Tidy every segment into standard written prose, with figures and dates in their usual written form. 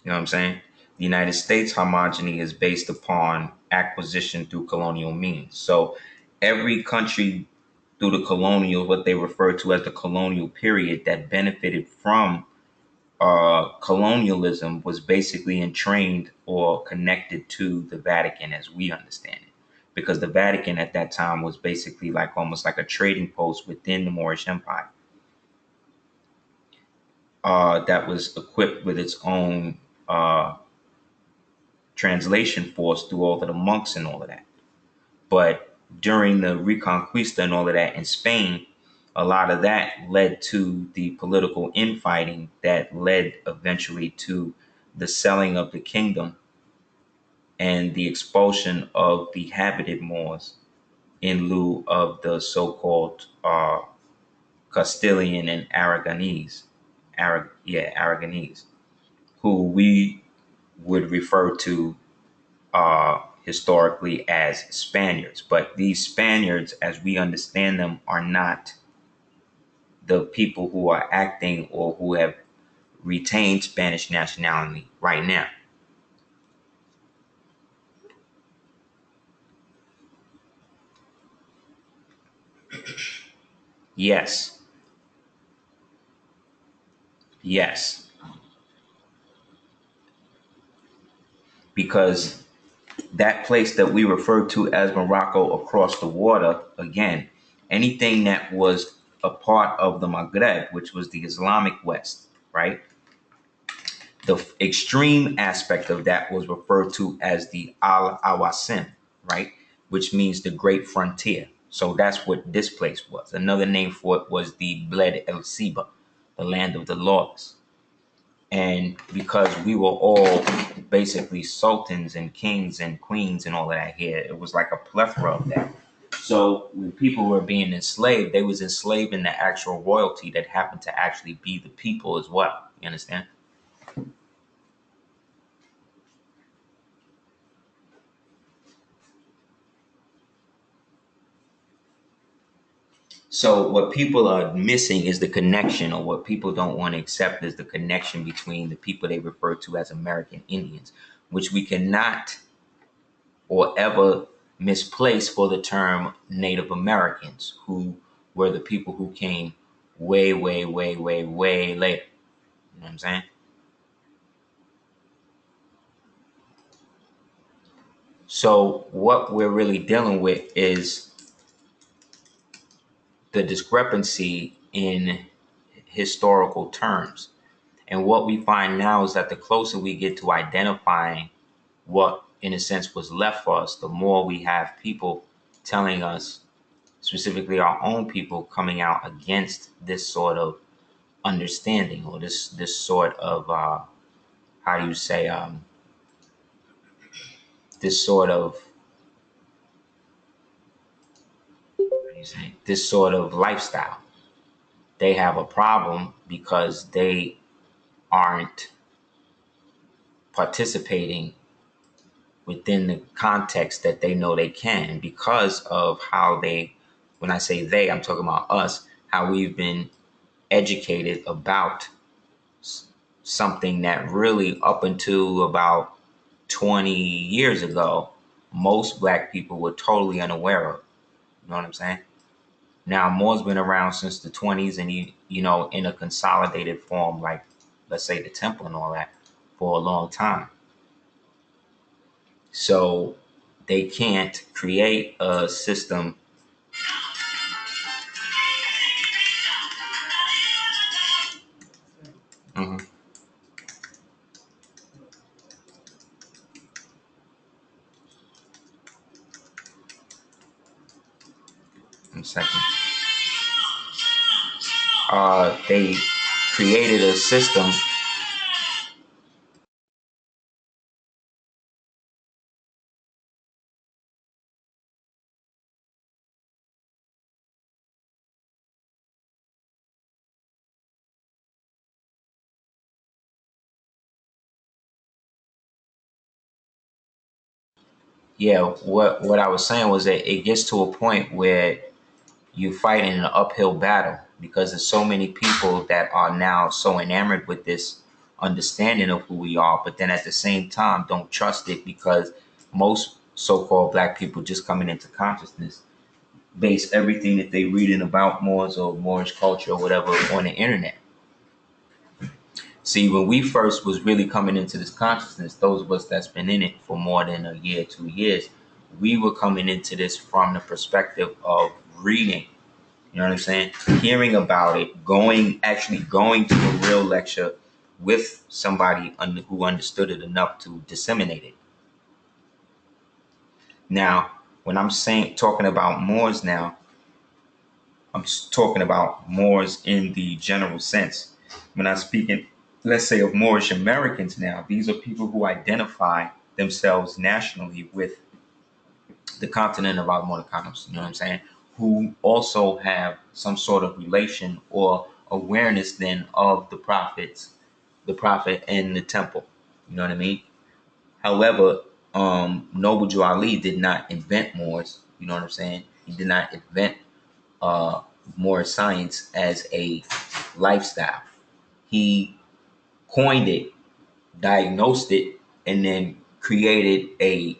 You know what I'm saying? The United States homogeny is based upon acquisition through colonial means. So every country through the colonial, what they refer to as the colonial period, that benefited from colonialism was basically entrained or connected to the Vatican as we understand it. Because the Vatican at that time was basically like almost like a trading post within the Moorish Empire that was equipped with its own uh, translation force through all of the monks and all of that. But during the Reconquista and all of that in Spain, a lot of that led to the political infighting that led eventually to the selling of the kingdom and the expulsion of the habited Moors in lieu of the so-called Castilian and Aragonese, Aragonese, who we would refer to historically as Spaniards. But these Spaniards, as we understand them, are not the people who are acting or who have retained Spanish nationality right now. Yes, yes, because that place that we refer to as Morocco across the water, again, anything that was a part of the Maghreb, which was the Islamic West, right? The extreme aspect of that was referred to as the Al Awasim, right? Which means the great frontier. So that's what this place was. Another name for it was the Bled El Siba, the land of the lawless. And because we were all basically sultans and kings and queens and all of that here, it was like a plethora of that. So when people were being enslaved, they was enslaved in the actual royalty that happened to actually be the people as well. You understand? So what people are missing is the connection, or what people don't want to accept is the connection between the people they refer to as American Indians, which we cannot or ever misplace for the term Native Americans, who were the people who came way, way, way, way, way later. You know what I'm saying? So what we're really dealing with is the discrepancy in historical terms. And what we find now is that the closer we get to identifying what, in a sense, was left for us, the more we have people telling us, specifically our own people, coming out against this sort of understanding, or this sort of how do you say this sort of how do you say this sort of lifestyle. They have a problem because they aren't participating within the context that they know they can, because of how they, when I say they, I'm talking about us, how we've been educated about something that really up until about 20 years ago, most black people were totally unaware of. You know what I'm saying? Now, Moore's been around since the 20s, and you know, in a consolidated form, like let's say the temple and all that, for a long time. So they can't create a system. Mhm. One second. They created a system. Yeah, what I was saying was that it gets to a point where you fight in an uphill battle because there's so many people that are now so enamored with this understanding of who we are, but then at the same time don't trust it, because most so-called black people just coming into consciousness base everything that they reading about Moors or Moorish culture or whatever on the internet. See, when we first was really coming into this consciousness, those of us that's been in it for more than a year, 2 years, we were coming into this from the perspective of reading. You know what I'm saying? Hearing about it, actually going to a real lecture with somebody who understood it enough to disseminate it. Now, when I'm talking about Moors now, I'm talking about Moors in the general sense. When I'm speaking, let's say, of Moorish Americans now, these are people who identify themselves nationally with the continent of Almoricanos, you know what I'm saying? Who also have some sort of relation or awareness then of the prophet and the temple. You know what I mean? However, Noble Jew Ali did not invent Moors. You know what I'm saying? He did not invent Moorish science as a lifestyle. He coined it, diagnosed it, and then created a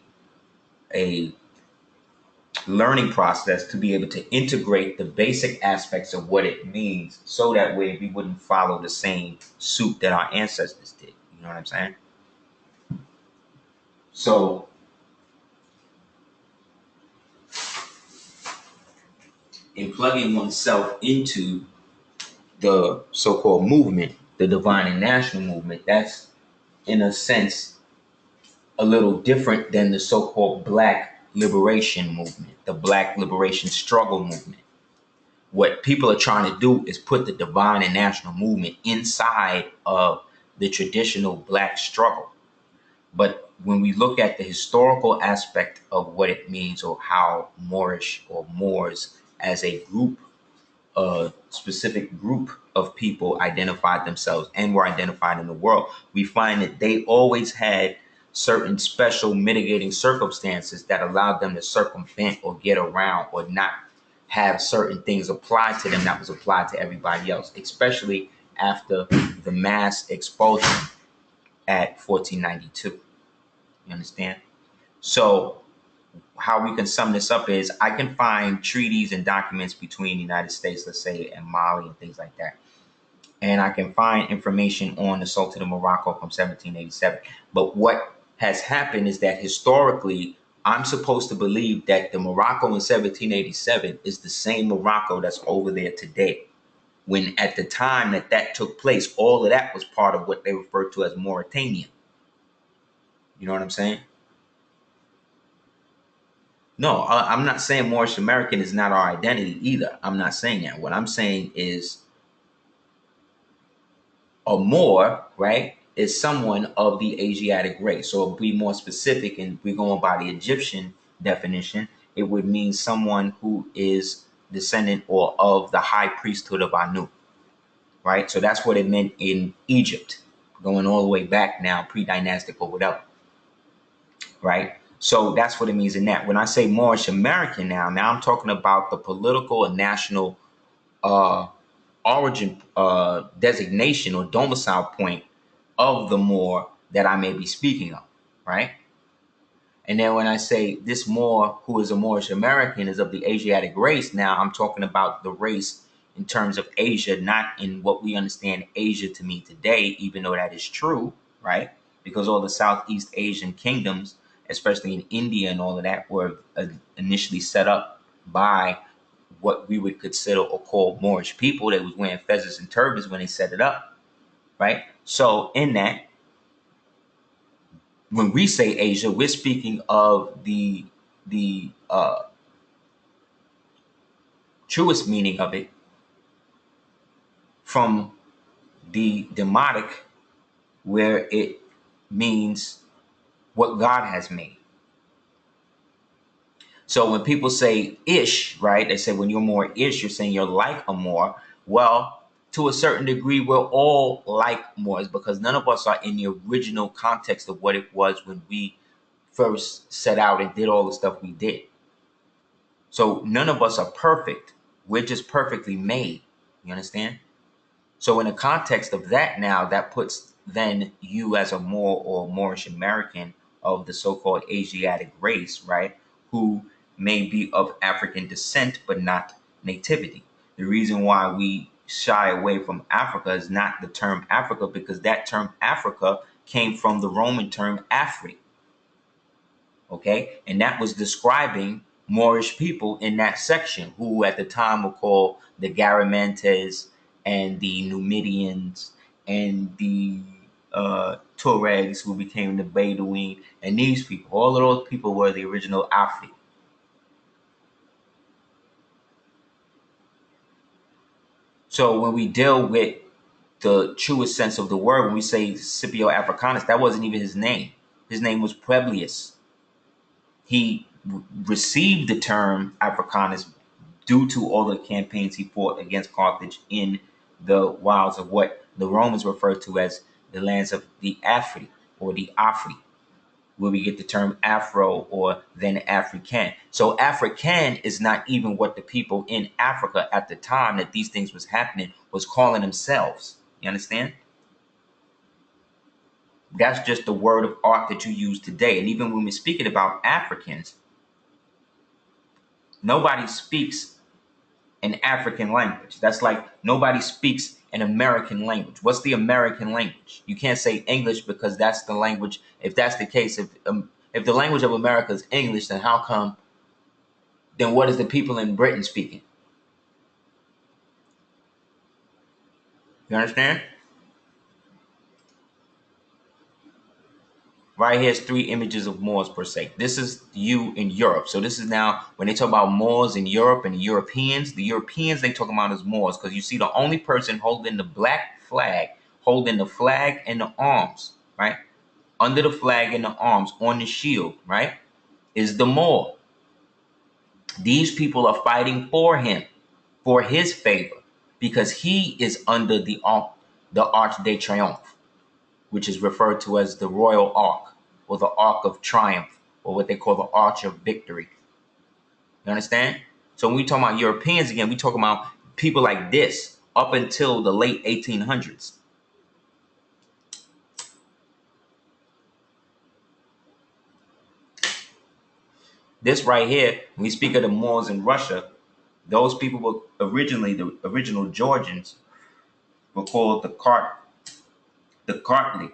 learning process to be able to integrate the basic aspects of what it means, so that way we wouldn't follow the same suit that our ancestors did. You know what I'm saying? So in plugging oneself into the so-called movement, the divine and national movement, that's in a sense a little different than the so-called black liberation movement, the black liberation struggle movement. What people are trying to do is put the divine and national movement inside of the traditional black struggle. But when we look at the historical aspect of what it means, or how Moorish or Moors as a group, a specific group of people identified themselves and were identified in the world, we find that they always had certain special mitigating circumstances that allowed them to circumvent or get around or not have certain things applied to them that was applied to everybody else, especially after the mass expulsion at 1492. You understand? So how we can sum this up is, I can find treaties and documents between the United States, let's say, and Mali and things like that. And I can find information on the Sultan of Morocco from 1787. But what has happened is that historically, I'm supposed to believe that the Morocco in 1787 is the same Morocco that's over there today. When at the time that took place, all of that was part of what they refer to as Mauritania. You know what I'm saying? No, I'm not saying Moorish American is not our identity either. I'm not saying that. What I'm saying is a Moor, right, is someone of the Asiatic race. So to be more specific, and we're going by the Egyptian definition, it would mean someone who is descendant or of the high priesthood of Anu, right? So that's what it meant in Egypt, going all the way back now, pre-dynastic or whatever, right? So that's what it means in that. When I say Moorish American now I'm talking about the political and national origin designation or domicile point of the Moor that I may be speaking of, right? And then when I say this Moor who is a Moorish American is of the Asiatic race, now I'm talking about the race in terms of Asia, not in what we understand Asia to mean today, even though that is true, right? Because all the Southeast Asian kingdoms, especially in India and all of that, were initially set up by what we would consider or call Moorish people. They was wearing feathers and turbans when they set it up, right? So in that, when we say Asia, we're speaking of the truest meaning of it from the Demotic, where it means what God has made. So when people say ish, right, they say when you're more ish, you're saying you're like a Moor. Well, to a certain degree, we're all like Moors, because none of us are in the original context of what it was when we first set out and did all the stuff we did. So none of us are perfect. We're just perfectly made. You understand? So in the context of that now, that puts than you as a Moor or Moorish American of the so-called Asiatic race, right? Who may be of African descent but not nativity. The reason why we shy away from Africa is not the term Africa, because that term Africa came from the Roman term Afri, okay? And that was describing Moorish people in that section, who at the time were called the Garamantes and the Numidians and the Tuaregs, who became the Bedouin, and these people. All of those people were the original Afri. So when we deal with the truest sense of the word, when we say Scipio Africanus, that wasn't even his name. His name was Publius. He received the term Africanus due to all the campaigns he fought against Carthage in the wilds of what the Romans referred to as the lands of the Afri, or the Afri, where we get the term Afro or then African. So African is not even what the people in Africa at the time that these things was happening was calling themselves. You understand? That's just the word of art that you use today. And even when we're speaking about Africans, nobody speaks an African language. That's like nobody speaks an American language. What's the American language? You can't say English, because that's the language. If that's the case, if the language of America is English, then how come? Then what is the people in Britain speaking? You understand? Right here is 3 images of Moors per se. This is you in Europe. So this is now, when they talk about Moors in Europe and the Europeans they talk about as Moors, because you see the only person holding the black flag, holding the flag and the arms, right? Under the flag and the arms on the shield, right, is the Moor. These people are fighting for him, for his favor, because he is under the Arch de Triomphe, which is referred to as the Royal Ark, or the Ark of Triumph, or what they call the Arch of Victory. You understand? So when we talk about Europeans again, we talk about people like this up until the late 1800s. This right here, when we speak of the Moors in Russia, those people were originally, the original Georgians were called the Kartli, Cartli,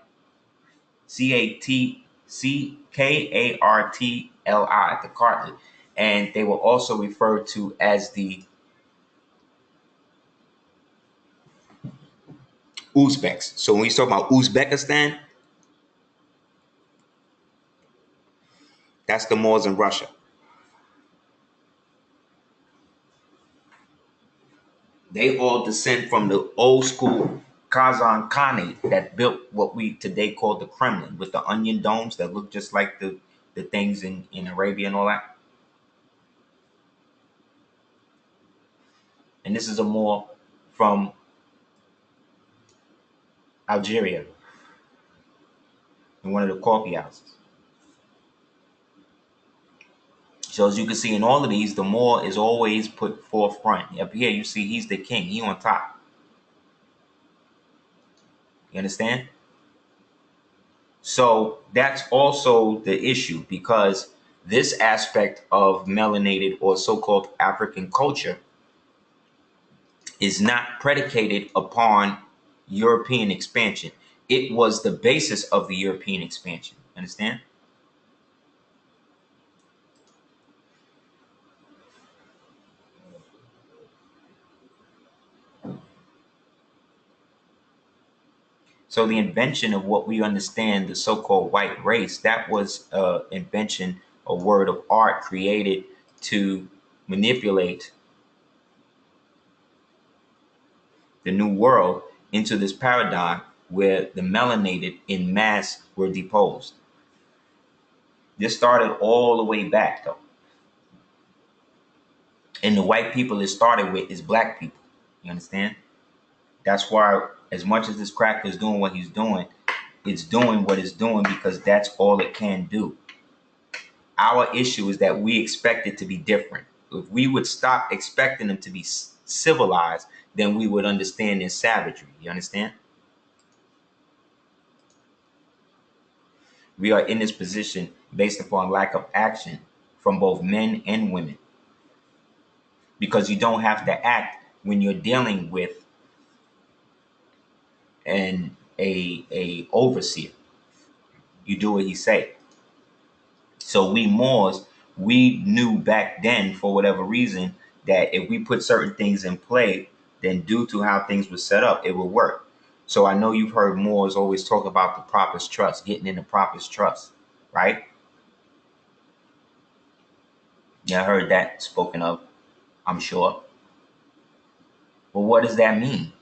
the Kartli, and they were also referred to as the Uzbeks. So when we talk about Uzbekistan, that's the Moors in Russia. They all descend from the old school Kazan Khanate that built what we today call the Kremlin, with the onion domes that look just like the things in Arabia and all that. And this is a Moor from Algeria, in one of the coffee houses. So as you can see in all of these, the Moor is always put forefront. Up here you see he's the king, he on top. You understand? So that's also the issue, because this aspect of melanated or so-called African culture is not predicated upon European expansion. It was the basis of the European expansion. Understand? So the invention of what we understand, the so-called white race, that was invention, a word of art created to manipulate the new world into this paradigm where the melanated in mass were deposed. This started all the way back though. And the white people it started with is black people. You understand? That's why, as much as this cracker is doing what he's doing, it's doing what it's doing because that's all it can do. Our issue is that we expect it to be different. If we would stop expecting them to be civilized, then we would understand their savagery. You understand? We are in this position based upon lack of action from both men and women, because you don't have to act when you're dealing with a overseer. You do what he say. So we Moors, we knew back then, for whatever reason, that if we put certain things in play, then due to how things were set up, it would work. So I know you've heard Moors always talk about the prophet's trust, getting in the prophet's trust, right? Yeah, I heard that spoken of, I'm sure. Well, what does that mean?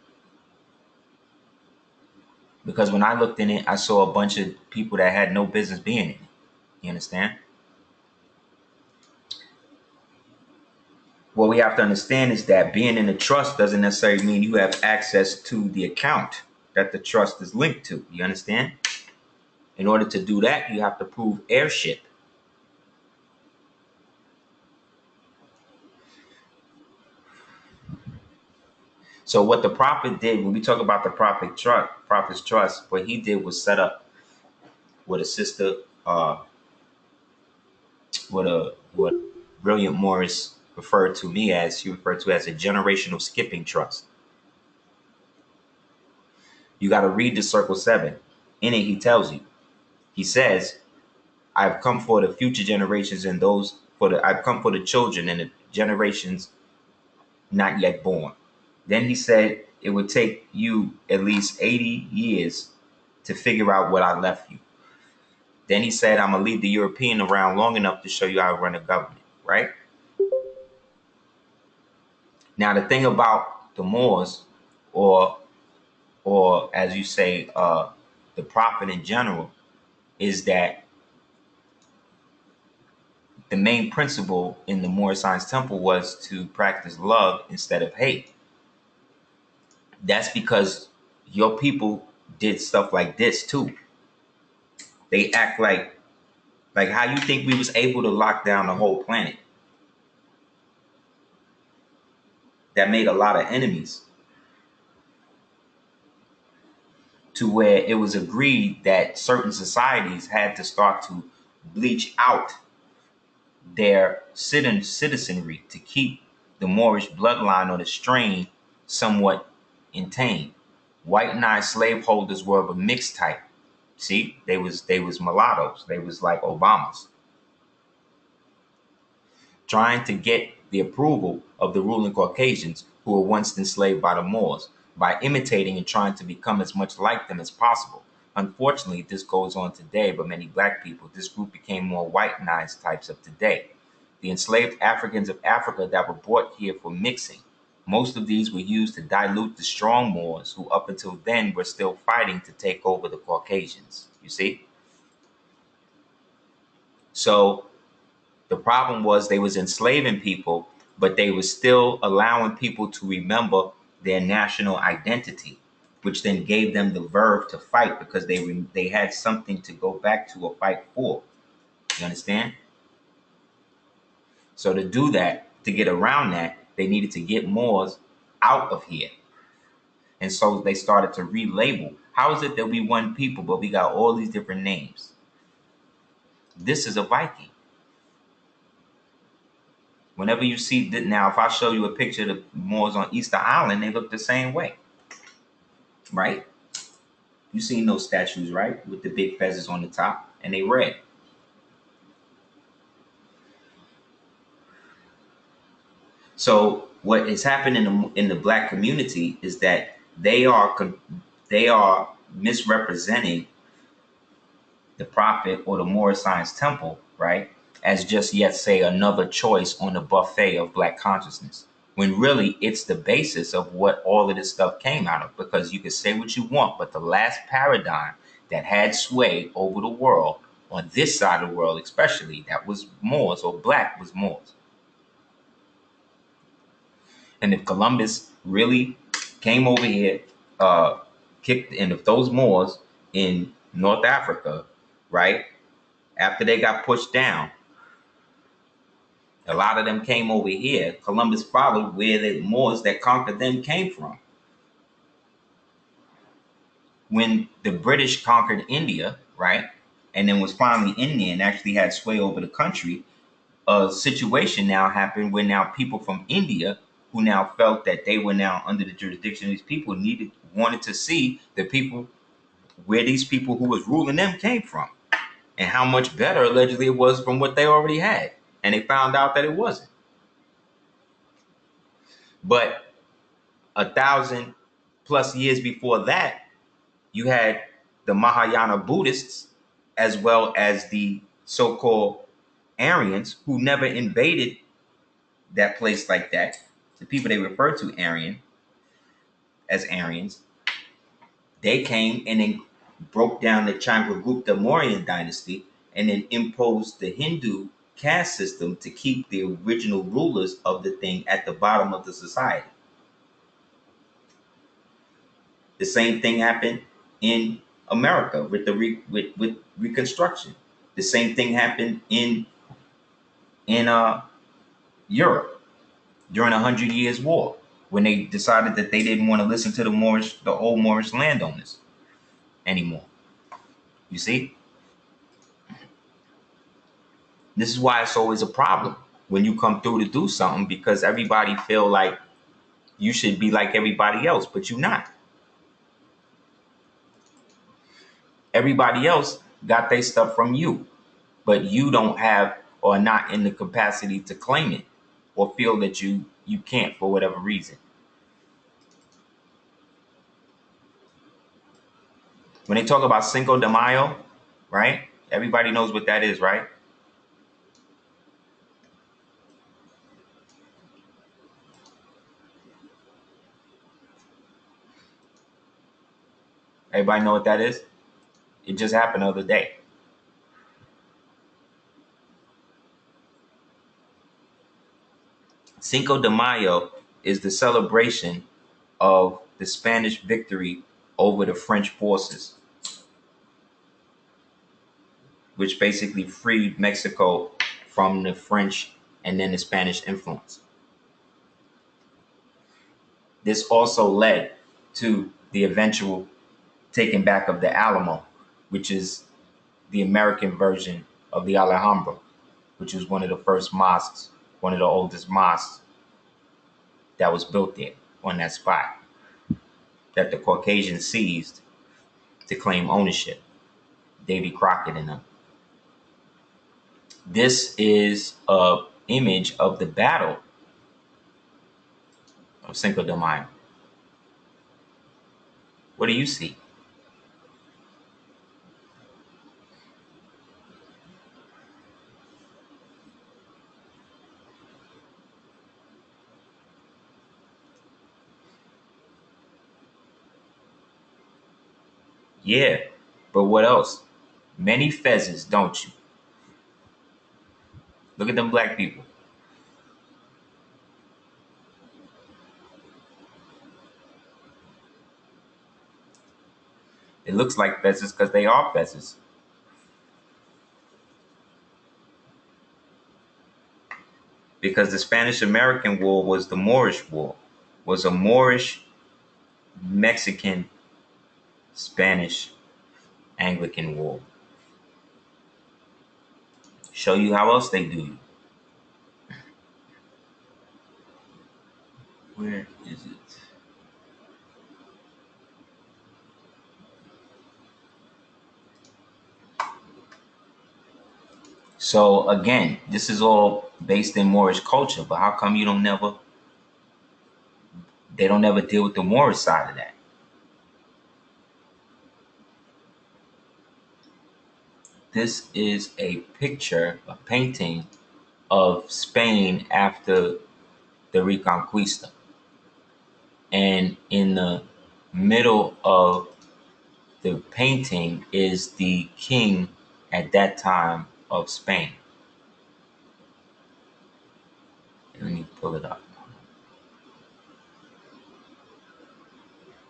Because when I looked in it, I saw a bunch of people that had no business being in it. You understand? What we have to understand is that being in a trust doesn't necessarily mean you have access to the account that the trust is linked to. You understand? In order to do that, you have to prove heirship. So what the prophet did, when we talk about the prophet's trust, what he did was set up what a sister, what Brilliant Morris referred to me as. She referred to as a generational skipping trust. You got to read the Circle 7. In it, he tells you. He says, I've come for the future generations and those for the I've come for the children and the generations not yet born. Then he said it would take you at least 80 years to figure out what I left you. Then he said, I'm gonna leave the European around long enough to show you how to run a government, right? Now the thing about the Moors, or as you say, the prophet in general, is that the main principle in the Moorish Science Temple was to practice love instead of hate. That's because your people did stuff like this too. They act like how you think we was able to lock down the whole planet. That made a lot of enemies, to where it was agreed that certain societies had to start to bleach out their citizenry to keep the Moorish bloodline or the strain somewhat intact. White-eyed slaveholders were of a mixed type. See, they was mulattoes. They was like Obamas, trying to get the approval of the ruling Caucasians who were once enslaved by the Moors by imitating and trying to become as much like them as possible. Unfortunately, this goes on today, but many black people, this group became more white-eyed types of today. The enslaved Africans of Africa that were brought here for mixing. Most of these were used to dilute the strong Moors who up until then were still fighting to take over the Caucasians. You see? So the problem was they was enslaving people, but they was still allowing people to remember their national identity, which then gave them the verve to fight because they had something to go back to or fight for. You understand? So to do that, to get around that, they needed to get Moors out of here. And so they started to relabel. How is it that we one people, but we got all these different names? This is a Viking. Whenever you see that, now if I show you a picture of the Moors on Easter Island, they look the same way, right? You seen those statues, right? With the big feathers on the top, and they red. So what is happening in the black community is that they are misrepresenting the prophet or the Moorish Science Temple, right, as just yet say another choice on the buffet of black consciousness, when really it's the basis of what all of this stuff came out of. Because you can say what you want, but the last paradigm that had sway over the world, on this side of the world especially, that was Moors or black, was Moors. And if Columbus really came over here, kicked, and if those Moors in North Africa, right, after they got pushed down, a lot of them came over here. Columbus followed where the Moors that conquered them came from. When the British conquered India, right, and then was finally in there and actually had sway over the country, a situation now happened where now people from India who now felt that they were now under the jurisdiction of these people wanted to see the people where these people who was ruling them came from and how much better allegedly it was from what they already had. And they found out that it wasn't. But 1,000+ years before that, you had the Mahayana Buddhists as well as the so-called Aryans who never invaded that place like that. The people they refer to as Aryans, they came and then broke down the Chandragupta Mauryan dynasty and then imposed the Hindu caste system to keep the original rulers of the thing at the bottom of the society. The same thing happened in America with with Reconstruction. The same thing happened in Europe during the 100 Years' War when they decided that they didn't want to listen to the old Moorish landowners anymore. You see, this is why it's always a problem when you come through to do something, because everybody feel like you should be like everybody else, but you're not. Everybody else got their stuff from you, but you don't have or not in the capacity to claim it or feel that you can't for whatever reason. When they talk about Cinco de Mayo, right? Everybody knows what that is, right? Everybody know what that is? It just happened the other day. Cinco de Mayo is the celebration of the Spanish victory over the French forces, which basically freed Mexico from the French and then the Spanish influence. This also led to the eventual taking back of the Alamo, which is the American version of the Alhambra, which was one of the first mosques, one of the oldest mosques that was built there on that spot, that the Caucasians seized to claim ownership, Davy Crockett and them. This is a image of the battle of Cinco de Mayo. What do you see? Yeah, but what else? Many fezzes, don't you? Look at them black people. It looks like fezzes because they are fezzes. Because the Spanish-American War was the Moorish War, was a Moorish, Mexican, Spanish, Anglican war. Show you how else they do you. Where is it? So again, this is all based in Moorish culture, but how come they don't never deal with the Moorish side of that? This is a picture, a painting of Spain after the Reconquista. And in the middle of the painting is the king at that time of Spain. Let me pull it up.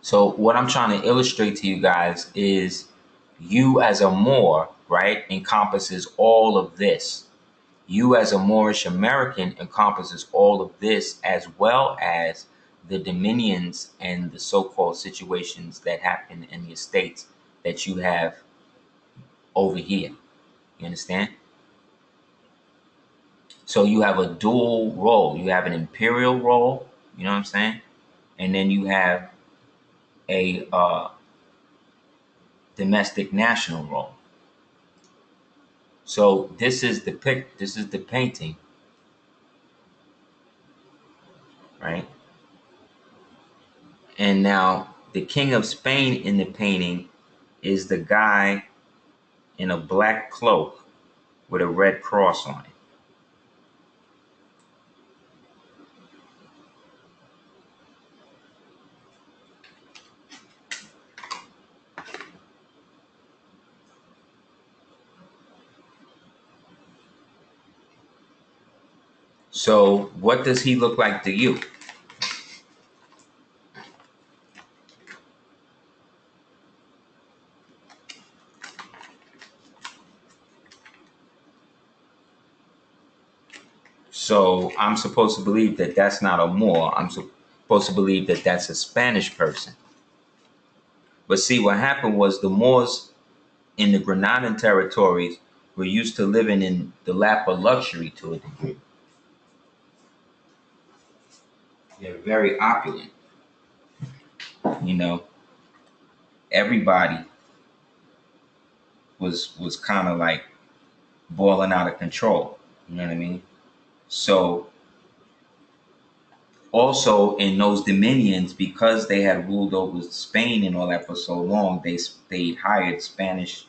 So what I'm trying to illustrate to you guys is you as a Moor, right, encompasses all of this. You as a Moorish American encompasses all of this, as well as the dominions and the so-called situations that happen in the estates that you have over here. You understand? So you have a dual role. You have an imperial role, you know what I'm saying? And then you have a domestic national role. So this is the painting, right? And now the King of Spain in the painting is the guy in a black cloak with a red cross on it. So what does he look like to you? So I'm supposed to believe that that's not a Moor. I'm supposed to believe that that's a Spanish person. But see, what happened was the Moors in the Granadan territories were used to living in the lap of luxury to a degree. They're very opulent. You know, everybody was kind of like boiling out of control. You know what I mean? So also in those dominions, because they had ruled over Spain and all that for so long, they hired Spanish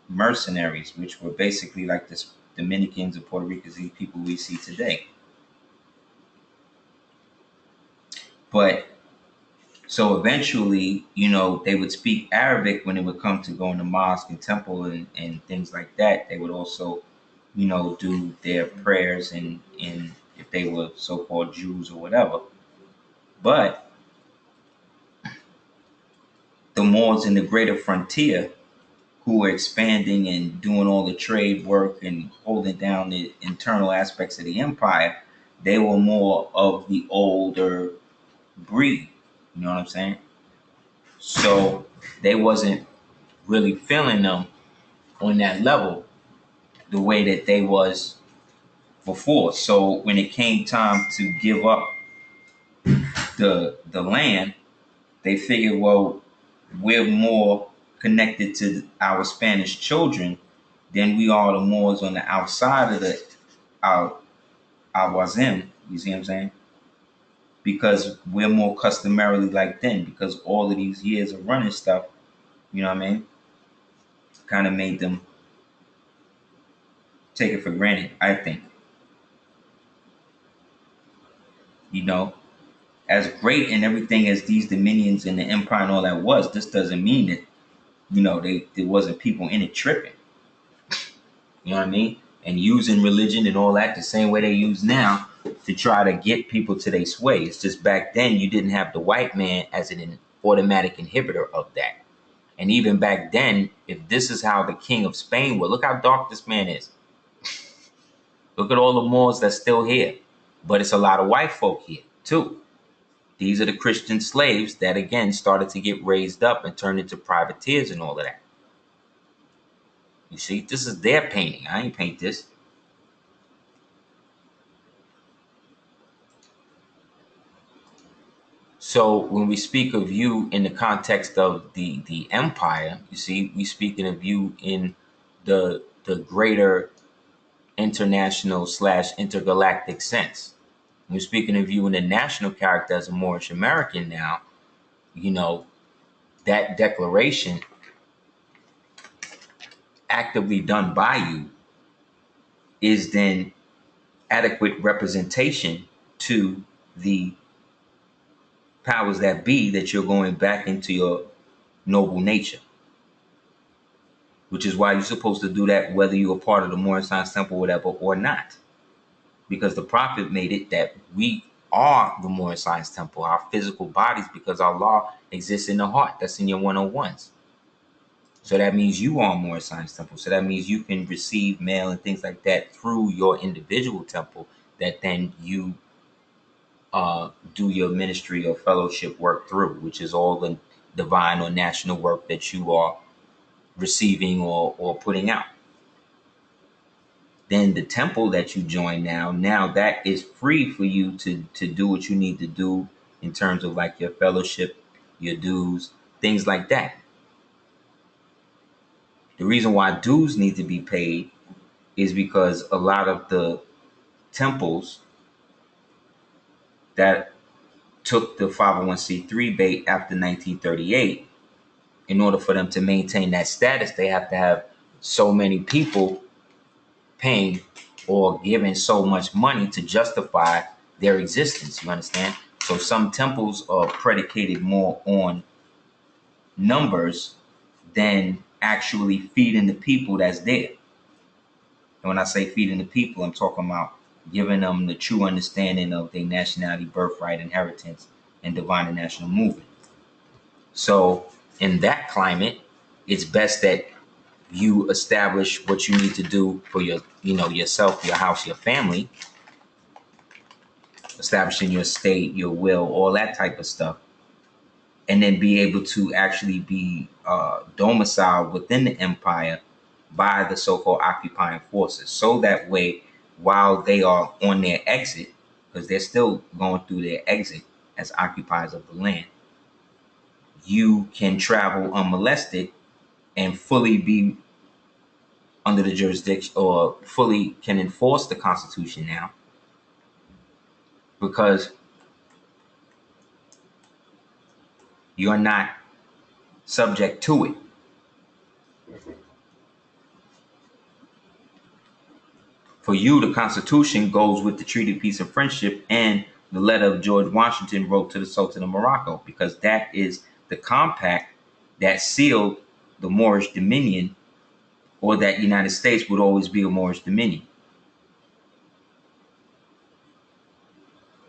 mercenaries, which were basically like the Dominicans and Puerto Ricans, these people we see today. But so eventually, you know, they would speak Arabic when it would come to going to mosque and temple and things like that. They would also, you know, do their prayers and if they were so-called Jews or whatever. But the Moors in the greater frontier who were expanding and doing all the trade work and holding down the internal aspects of the empire, they were more of the older breed. You know what I'm saying? So they wasn't really feeling them on that level the way that they was before. So when it came time to give up the land, they figured, well, we're more connected to our Spanish children than we are the Moors on the outside of the our Wazim. You see what I'm saying? Because we're more customarily like them. Because all of these years of running stuff, you know what I mean, kind of made them take it for granted. I think, you know, as great and everything as these dominions and the empire and all that was, this doesn't mean that, you know, there wasn't people in it tripping. You know what I mean? And using religion and all that the same way they use now to try to get people to their sway. It's just back then you didn't have the white man as an automatic inhibitor of that. And even back then, if this is how the King of Spain was, look how dark this man is. Look at all the Moors that's still here. But it's a lot of white folk here too. These are the Christian slaves that again started to get raised up and turned into privateers and all of that. You see, this is their painting. I ain't paint this. So when we speak of you in the context of the empire, you see, we speaking of you in the greater international / intergalactic sense. We're speaking of you in the national character as a Moorish American now, you know, that declaration actively done by you is then adequate representation to the powers that be that you're going back into your noble nature, which is why you're supposed to do that whether you're a part of the Moorish Science Temple or whatever or not, because the prophet made it that we are the Moorish Science Temple, our physical bodies, because our law exists in the heart. That's in your 101s. So that means you are a Moorish Science Temple. So that means you can receive mail and things like that through your individual temple that then you do your ministry or fellowship work through, which is all the divine or national work that you are receiving or putting out. Then the temple that you join now that is free for you to do what you need to do in terms of like your fellowship, your dues, things like that. The reason why dues need to be paid is because a lot of the temples that took the 501c3 bait after 1938, in order for them to maintain that status, they have to have so many people paying or giving so much money to justify their existence. You understand? So some temples are predicated more on numbers than actually feeding the people that's there. And when I say feeding the people, I'm talking about giving them the true understanding of their nationality, birthright, inheritance, and divine and national movement. So in that climate, it's best that you establish what you need to do for your, yourself, your house, your family, establishing your state, your will, all that type of stuff, and then be able to actually be domiciled within the empire by the so-called occupying forces. So that way, while they are on their exit, because they're still going through their exit as occupiers of the land, you can travel unmolested and fully be under the jurisdiction, or fully can enforce the Constitution now, because you're not subject to it. For you, the Constitution goes with the Treaty of Peace and Friendship and the letter of George Washington wrote to the Sultan of Morocco, because that is the compact that sealed the Moorish dominion, or that United States would always be a Moorish dominion.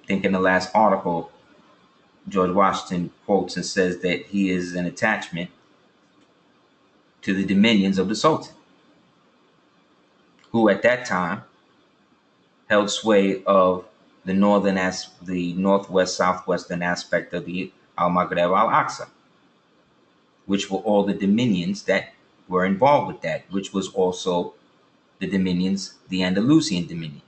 I think in the last article, George Washington quotes and says that he is an attachment to the dominions of the Sultan, who at that time held sway of the northwest, southwestern aspect of the Al-Maghreb Al-Aqsa, which were all the dominions that were involved with that, which was also the dominions, the Andalusian dominions.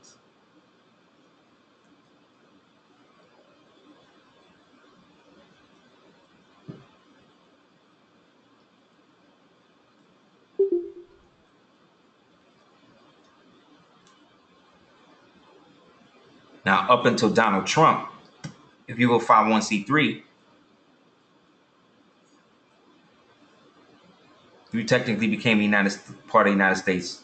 Now, up until Donald Trump, if you were 501c3, you technically became part of the United States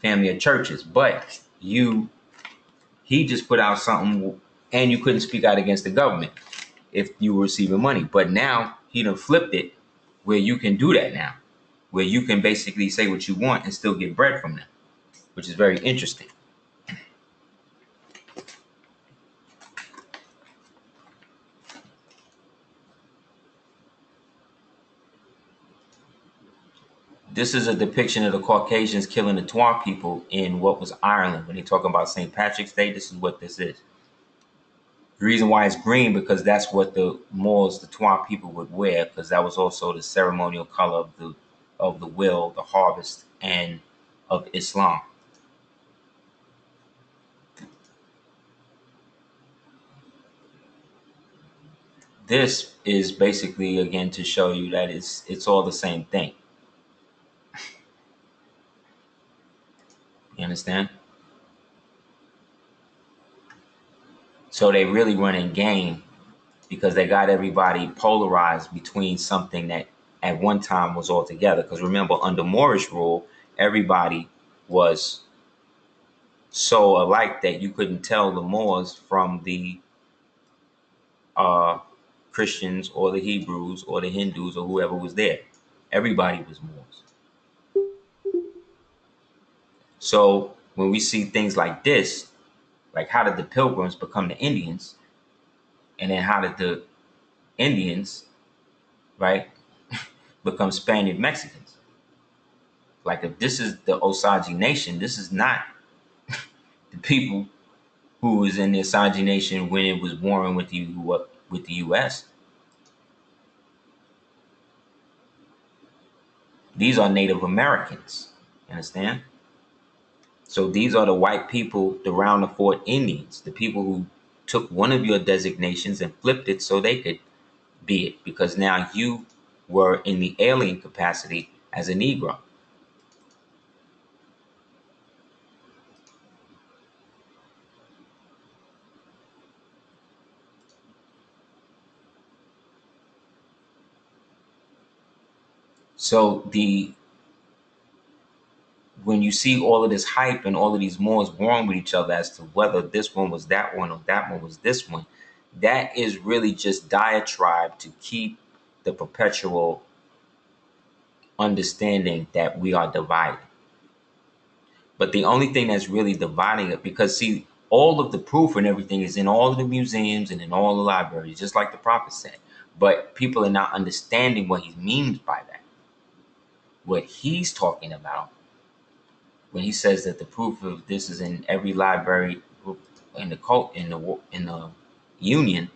family of churches, but he just put out something, and you couldn't speak out against the government if you were receiving money. But now he done flipped it, where you can do that now, where you can basically say what you want and still get bread from them, which is very interesting. This is a depiction of the Caucasians killing the Tuan people in what was Ireland. When they talk about St. Patrick's Day, this is what this is. The reason why it's green, because that's what the Moors, the Tuan people, would wear, because that was also the ceremonial color of the will, the harvest, and of Islam. This is basically, again, to show you that it's all the same thing. You understand? So they really running game, because they got everybody polarized between something that at one time was all together. Because remember, under Moorish rule, everybody was so alike that you couldn't tell the Moors from the Christians or the Hebrews or the Hindus or whoever was there. Everybody was Moors. So when we see things like this, like how did the Pilgrims become the Indians? And then how did the Indians, right, become Spaniard Mexicans? Like, if this is the Osage Nation, this is not the people who was in the Osage Nation when it was warring with the U.S. These are Native Americans. You understand? So these are the white people, the round the fort Indians, the people who took one of your designations and flipped it so they could be it, because now you were in the alien capacity as a Negro. So when you see all of this hype and all of these Moors warring with each other as to whether this one was that one or that one was this one, that is really just diatribe to keep the perpetual understanding that we are divided. But the only thing that's really dividing it, because see, all of the proof and everything is in all of the museums and in all the libraries, just like the prophet said. But people are not understanding what he means by that. What he's talking about when he says that the proof of this is in every library in the cult in the union.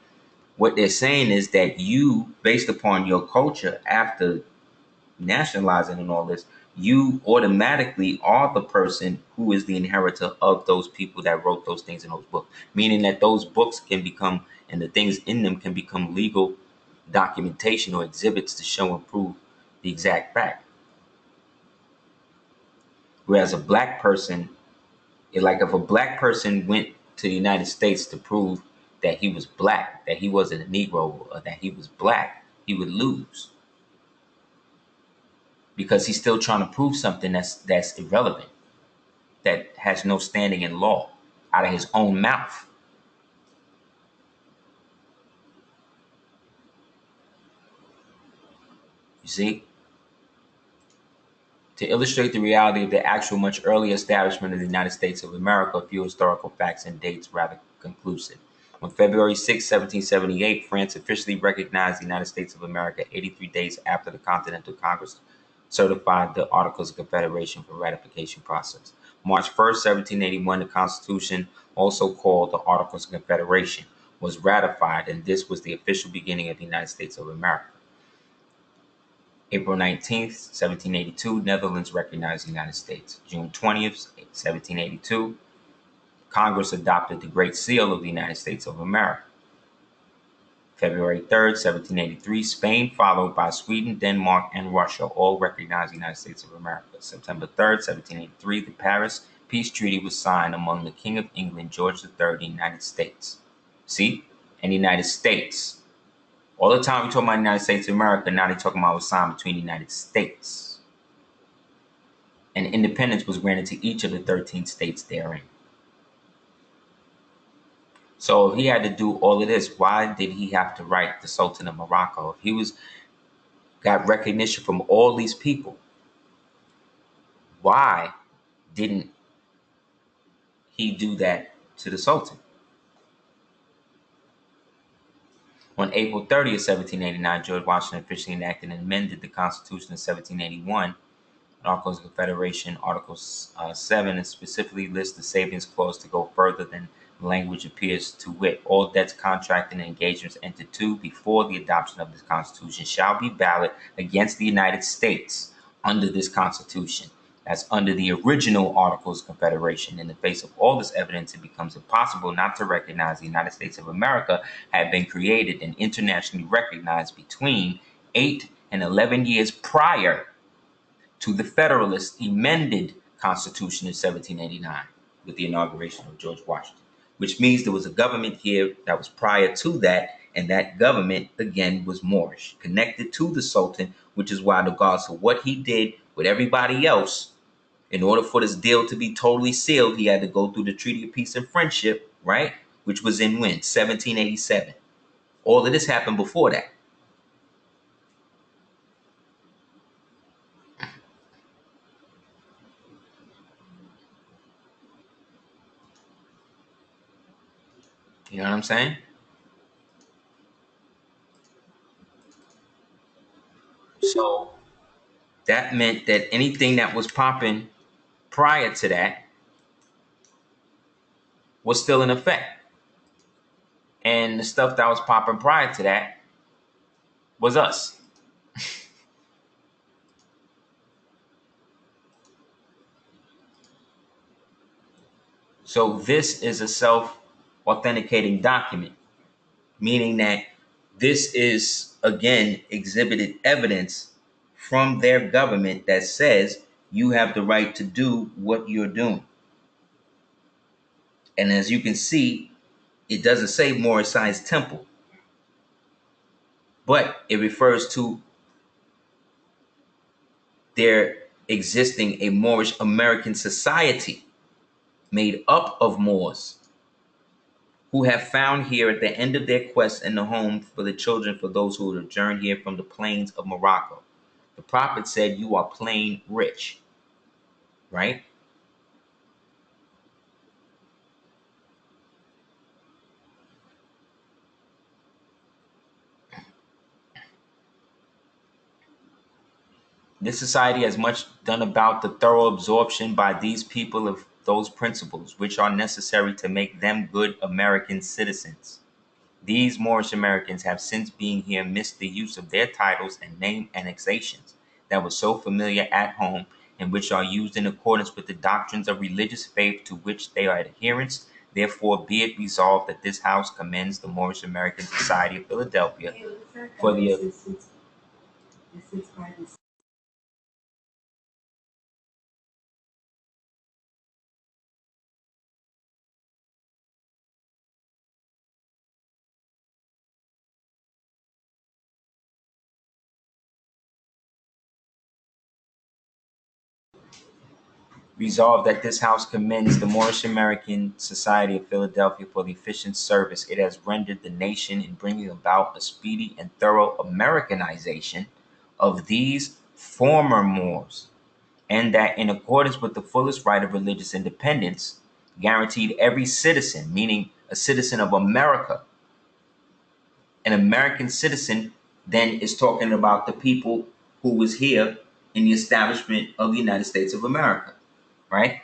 What they're saying is that you, based upon your culture after nationalizing and all this, you automatically are the person who is the inheritor of those people that wrote those things in those books. Meaning that those books can become, and the things in them can become legal documentation or exhibits to show and prove the exact fact. Whereas a black person, like if a black person went to the United States to prove that he was black, that he wasn't a Negro, or that he was black, he would lose. Because he's still trying to prove something that's irrelevant, that has no standing in law, out of his own mouth. You see? To illustrate the reality of the actual much earlier establishment of the United States of America, a few historical facts and dates rather conclusive. On February 6, 1778, France officially recognized the United States of America 83 days after the Continental Congress certified the Articles of Confederation for ratification process. March 1st, 1781, the Constitution, also called the Articles of Confederation, was ratified, and this was the official beginning of the United States of America. April 19th, 1782, Netherlands recognized the United States. June 20th, 1782, Congress adopted the Great Seal of the United States of America. February 3rd, 1783, Spain, followed by Sweden, Denmark, and Russia, all recognized the United States of America. September 3rd, 1783, the Paris Peace Treaty was signed among the King of England, George III, and the United States. See? And the United States. All the time we talk about the United States of America, now they're talking about what's signed between the United States. And independence was granted to each of the 13 states therein. So if he had to do all of this, why did he have to write the Sultan of Morocco? If he got recognition from all these people, why didn't he do that to the Sultan? On April 30th, 1789, George Washington officially enacted and amended the Constitution of 1781, Articles of Confederation, Article 7, and specifically lists the savings clause to go further than language appears, to wit, all debts, contracted, and engagements entered to before the adoption of this Constitution shall be valid against the United States under this Constitution. That's under the original Articles of Confederation. In the face of all this evidence, it becomes impossible not to recognize the United States of America had been created and internationally recognized between 8 and 11 years prior to the Federalist amended Constitution of 1789 with the inauguration of George Washington, which means there was a government here that was prior to that, and that government, again, was Moorish, connected to the Sultan, which is why, regardless of what he did with everybody else, in order for this deal to be totally sealed, he had to go through the Treaty of Peace and Friendship, right? Which was in when? 1787. All of this happened before that. You know what I'm saying? So that meant that anything that was popping prior to that was still in effect. And the stuff that was popping prior to that was us. So this is a self-authenticating document, meaning that this is, again, exhibited evidence from their government that says you have the right to do what you're doing. And as you can see, it doesn't say Moorish temple, but it refers to there existing a Moorish American society made up of Moors who have found here at the end of their quest in the home for the children for those who would adjourn here from the plains of Morocco. The prophet said, "You are plain rich," right? This society has much done about the thorough absorption by these people of those principles which are necessary to make them good American citizens. These Moorish Americans have since being here missed the use of their titles and name annexations that were so familiar at home and which are used in accordance with the doctrines of religious faith to which they are adherents. Therefore, be it resolved that this House commends the Moorish American Society of Philadelphia for the resolved that this House commends the Moorish American Society of Philadelphia for the efficient service it has rendered the nation in bringing about a speedy and thorough Americanization of these former Moors, and that in accordance with the fullest right of religious independence, guaranteed every citizen, meaning a citizen of America, an American citizen then is talking about the people who was here in the establishment of the United States of America, right?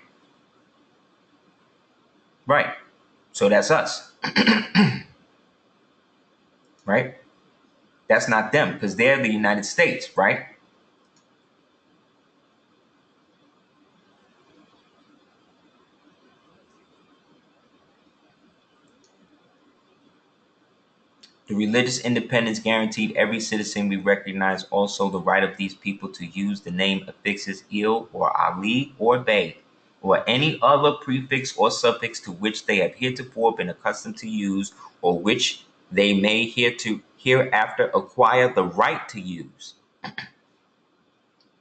Right. So that's us, right? That's not them because they're the United States, right? The religious independence guaranteed every citizen. We recognize also the right of these people to use the name affixes Il or Ali or Bey or any other prefix or suffix to which they have heretofore been accustomed to use or which they may hereafter acquire the right to use.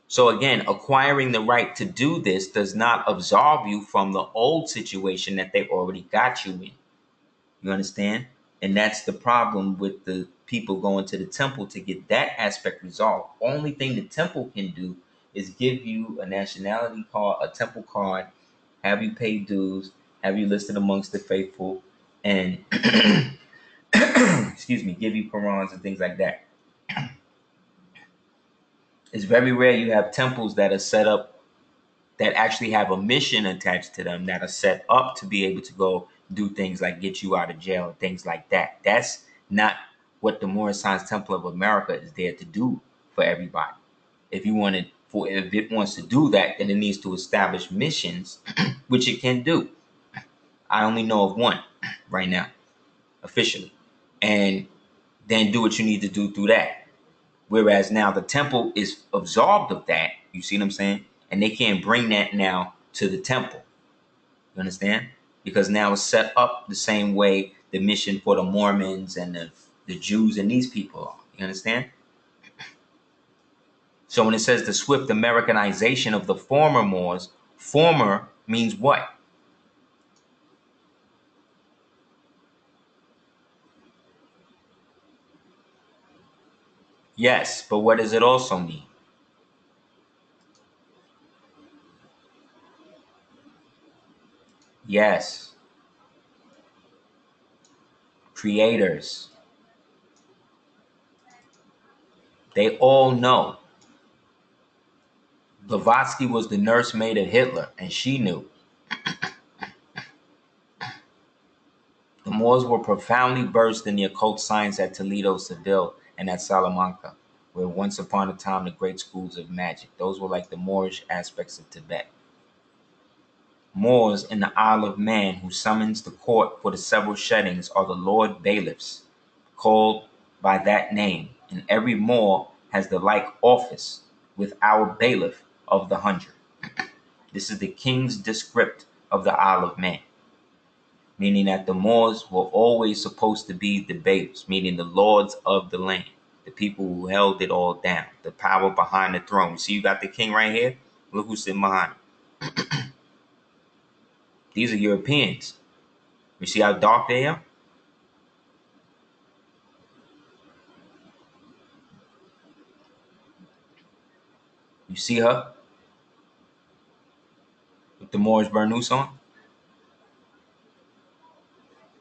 So again, acquiring the right to do this does not absolve you from the old situation that they already got you in. You understand? And that's the problem with the people going to the temple to get that aspect resolved. Only thing the temple can do is give you a nationality card, a temple card, have you pay dues, have you listed amongst the faithful, and excuse me, give you Qurans and things like that. It's very rare you have temples that are set up that actually have a mission attached to them that are set up to be able to go do things like get you out of jail and things like that. That's not what the Moorish Science Temple of America is there to do for everybody. If it wants to do that, then it needs to establish missions, which it can do. I only know of one right now, officially, and then do what you need to do through that. Whereas now the temple is absolved of that. You see what I'm saying? And they can't bring that now to the temple. You understand? Because now it's set up the same way the mission for the Mormons and the Jews and these people are. You understand? So when it says the swift Americanization of the former Moors, former means what? Yes, but what does it also mean? Yes, creators. They all know. Blavatsky was the nursemaid of Hitler, and she knew. The Moors were profoundly versed in the occult science at Toledo, Seville, and at Salamanca, where once upon a time the great schools of magic. Those were like the Moorish aspects of Tibet. Moors in the Isle of Man who summons the court for the several sheddings are the Lord Bailiffs, called by that name, and every Moor has the like office with our bailiff of the 100. This is the king's descript of the Isle of Man, meaning that the Moors were always supposed to be the bailiffs, meaning the lords of the land, the people who held it all down, the power behind the throne. You see, you got the king right here. Look who's sitting behind him. These are Europeans. You see how dark they are? You see her with the Moorish burnous on,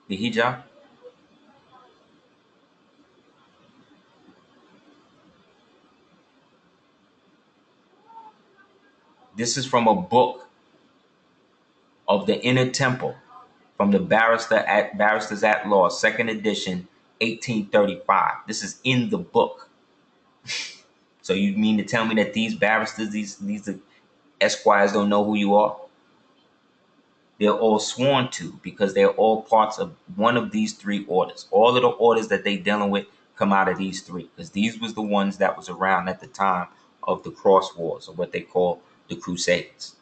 the hijab. This is from a book of the Inner Temple from the Barristers at Law, second edition, 1835. This is in the book. So you mean to tell me that these barristers, these esquires don't know who you are? They're all sworn to because they're all parts of one of these three orders. All of the orders that they dealing with come out of these three because these was the ones that was around at the time of the cross wars, or what they call the Crusades.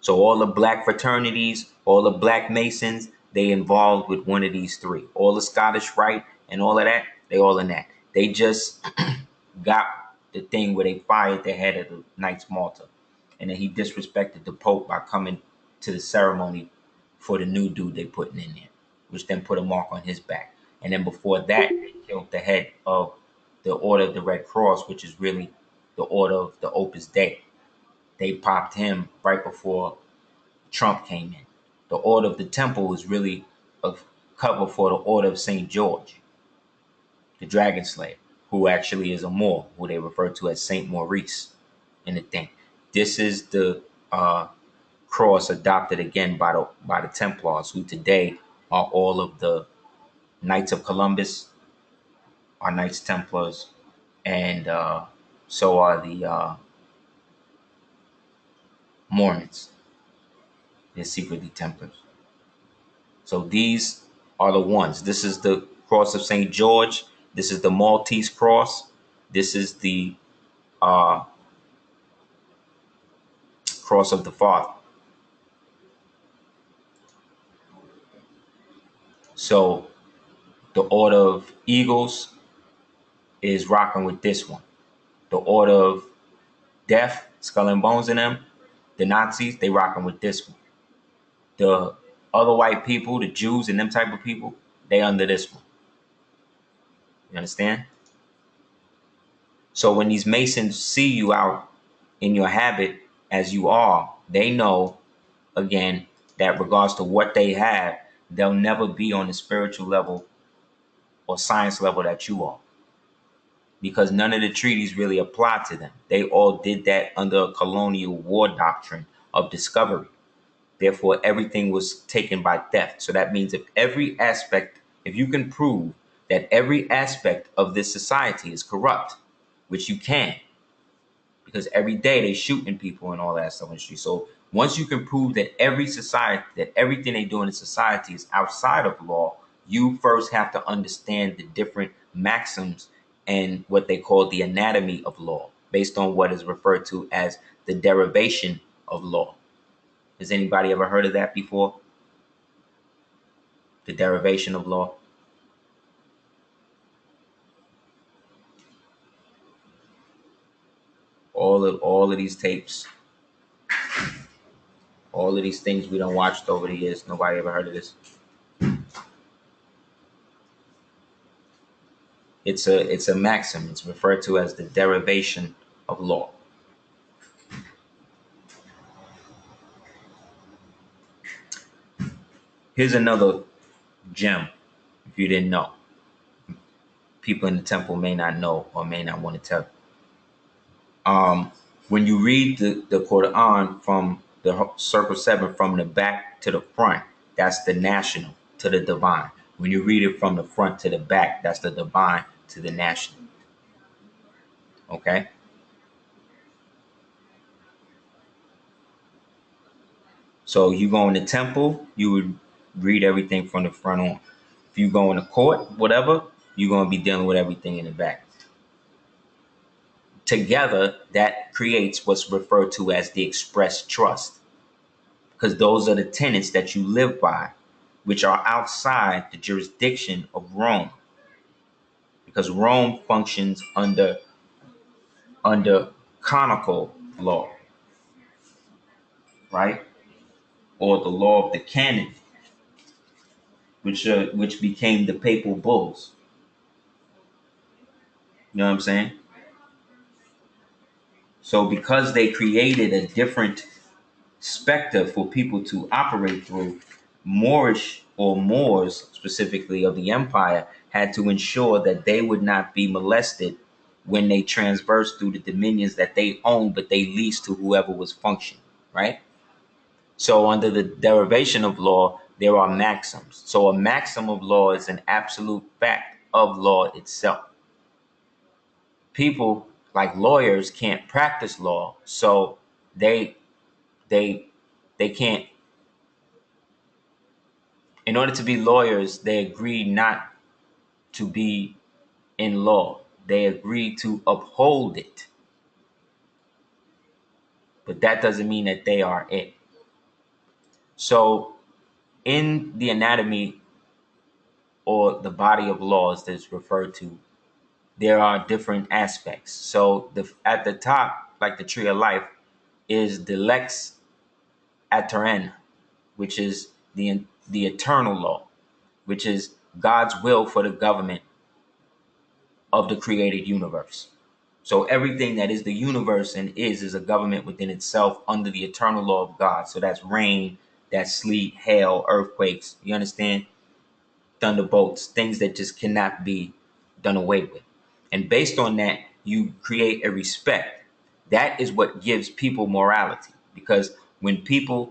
So all the black fraternities, all the black Masons, they involved with one of these three. All the Scottish Rite and all of that, they all in that. They just got the thing where they fired the head of the Knights Malta. And then he disrespected the Pope by coming to the ceremony for the new dude they putting in there, which then put a mark on his back. And then before that, they killed the head of the Order of the Red Cross, which is really the Order of the Opus Dei. They popped him right before Trump came in. The Order of the Temple is really a cover for the Order of St. George, the Dragon Slayer, who actually is a Moor, who they refer to as Saint Maurice in the thing. This is the cross adopted again by the Templars, who today are all of the Knights of Columbus, are Knights Templars, and so are the Mormons. They're secretly Templars. So these are the ones. This is the cross of St. George. This is the Maltese cross. This is the cross of the Father. So the Order of Eagles is rocking with this one. The Order of Death, Skull and Bones in them, the Nazis, they rocking with this one. The other white people, the Jews and them type of people, they under this one. You understand? So when these Masons see you out in your habit as you are, they know, again, that regards to what they have, they'll never be on the spiritual level or science level that you are, because none of the treaties really apply to them. They all did that under a colonial war doctrine of discovery. Therefore, everything was taken by theft. So that means if you can prove that every aspect of this society is corrupt, which you can, because every day they shooting people and all that stuff in the street. So once you can prove that everything they do in the society is outside of law, you first have to understand the different maxims and what they call the anatomy of law, based on what is referred to as the derivation of law. Has anybody ever heard of that before? The derivation of law? All of these tapes, all of these things we done watched over the years, nobody ever heard of this. It's a maxim. It's referred to as the derivation of law. Here's another gem, if you didn't know. People in the temple may not know or may not want to tell. When you read the Quran from the circle 7 from the back to the front, that's the national to the divine. When you read it from the front to the back, that's the divine to the national. Okay? So you go in the temple, you would read everything from the front on. If you go in the court, whatever, you're going to be dealing with everything in the back. Together, that creates what's referred to as the express trust, because those are the tenets that you live by, which are outside the jurisdiction of Rome, because Rome functions under canonical law, right? Or the law of the canon, which became the papal bulls. You know what I'm saying? So because they created a different specter for people to operate through, Moorish or Moors specifically of the empire had to ensure that they would not be molested when they transversed through the dominions that they owned, but they leased to whoever was functioning, right? So under the derivation of law, there are maxims. So a maxim of law is an absolute fact of law itself. People like lawyers can't practice law, so they they they can't. In order to be lawyers, they agree not to be in law. They agree to uphold it, but that doesn't mean that they are it. So in the anatomy or the body of laws that's referred to, there are different aspects. So at the top, like the tree of life, is the lex aeterna, which is the eternal law, which is God's will for the government of the created universe. So everything that is the universe and is a government within itself under the eternal law of God. So that's rain, that's sleet, hail, earthquakes. You understand? Thunderbolts, things that just cannot be done away with. And based on that, you create a respect. That is what gives people morality. Because when people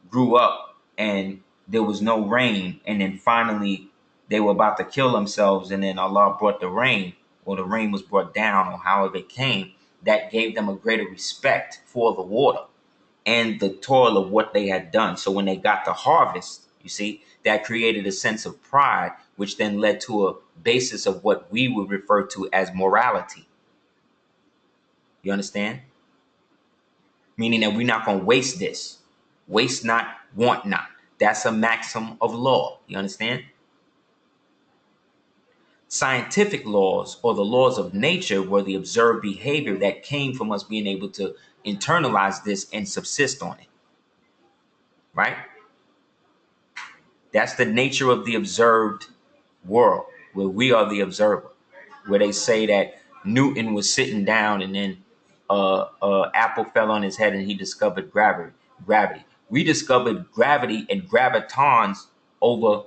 grew up and there was no rain, and then finally they were about to kill themselves, and then Allah brought the rain, or the rain was brought down, or however it came, that gave them a greater respect for the water and the toil of what they had done. So when they got the harvest, you see, that created a sense of pride, which then led to a basis of what we would refer to as morality. You understand? Meaning that we're not going to waste this. Waste not, want not. That's a maxim of law. You understand? Scientific laws, or the laws of nature, were the observed behavior that came from us being able to internalize this and subsist on it. Right? That's the nature of the observed world, where we are the observer, where they say that Newton was sitting down and then apple fell on his head and he discovered gravity. We discovered gravity and gravitons over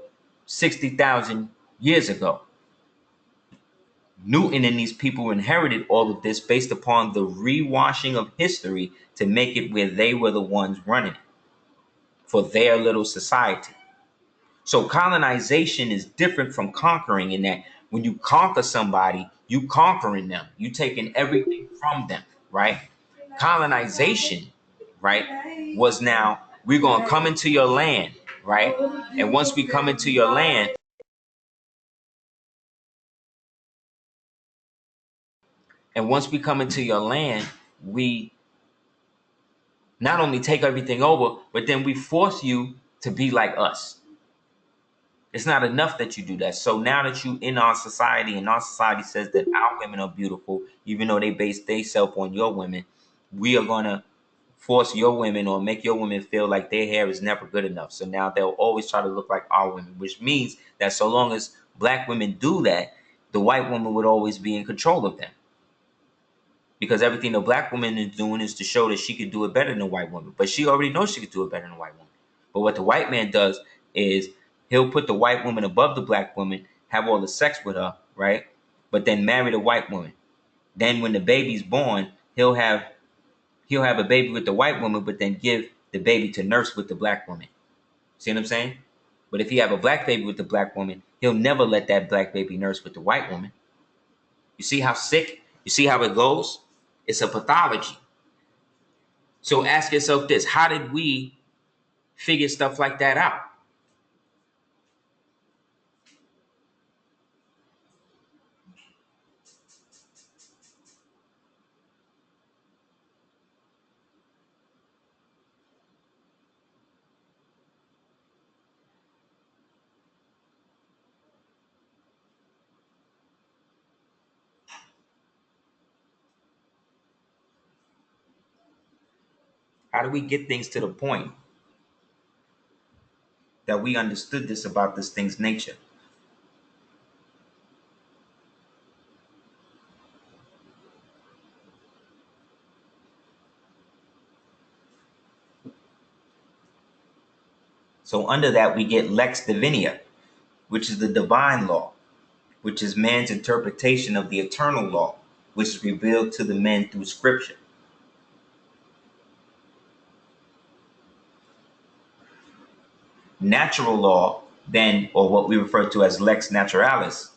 60,000 years ago. Newton and these people inherited all of this based upon the rewashing of history to make it where they were the ones running it for their little society. So colonization is different from conquering, in that when you conquer somebody, you conquering them. You taking everything from them, right? Colonization, right, was now we're going to come into your land, right? And once we come into your land, we not only take everything over, but then we force you to be like us. It's not enough that you do that. So now that you in our society, and our society says that our women are beautiful, even though they base themselves on your women, we are gonna force your women or make your women feel like their hair is never good enough. So now they'll always try to look like our women, which means that so long as black women do that, the white woman would always be in control of them. Because everything the black woman is doing is to show that she could do it better than a white woman. But she already knows she could do it better than a white woman. But what the white man does is he'll put the white woman above the black woman, have all the sex with her, right? But then marry the white woman. Then when the baby's born, he'll have a baby with the white woman, but then give the baby to nurse with the black woman. See what I'm saying? But if he have a black baby with the black woman, he'll never let that black baby nurse with the white woman. You see how sick? You see how it goes? It's a pathology. So ask yourself this: how did we figure stuff like that out. How do we get things to the point that we understood this about this thing's nature? So under that, we get lex divinia, which is the divine law, which is man's interpretation of the eternal law, which is revealed to the men through scripture. Natural law, then, or what we refer to as lex naturalis,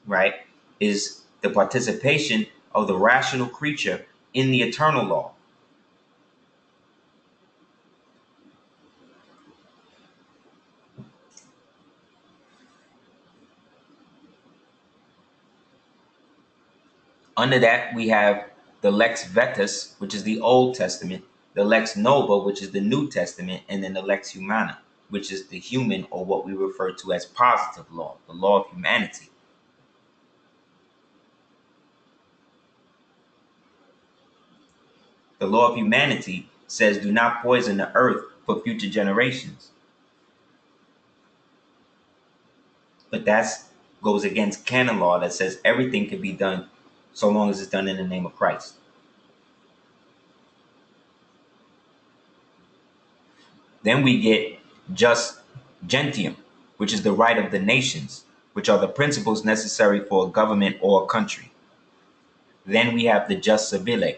right, is the participation of the rational creature in the eternal law. Under that, we have the lex vetus, which is the Old Testament, the lex nova, which is the New Testament, and then the lex humana, which is the human, or what we refer to as positive law, the law of humanity. The law of humanity says, do not poison the earth for future generations. But that goes against canon law that says everything can be done so long as it's done in the name of Christ. Then we get jus gentium, which is the right of the nations, which are the principles necessary for a government or a country. Then we have the jus civile,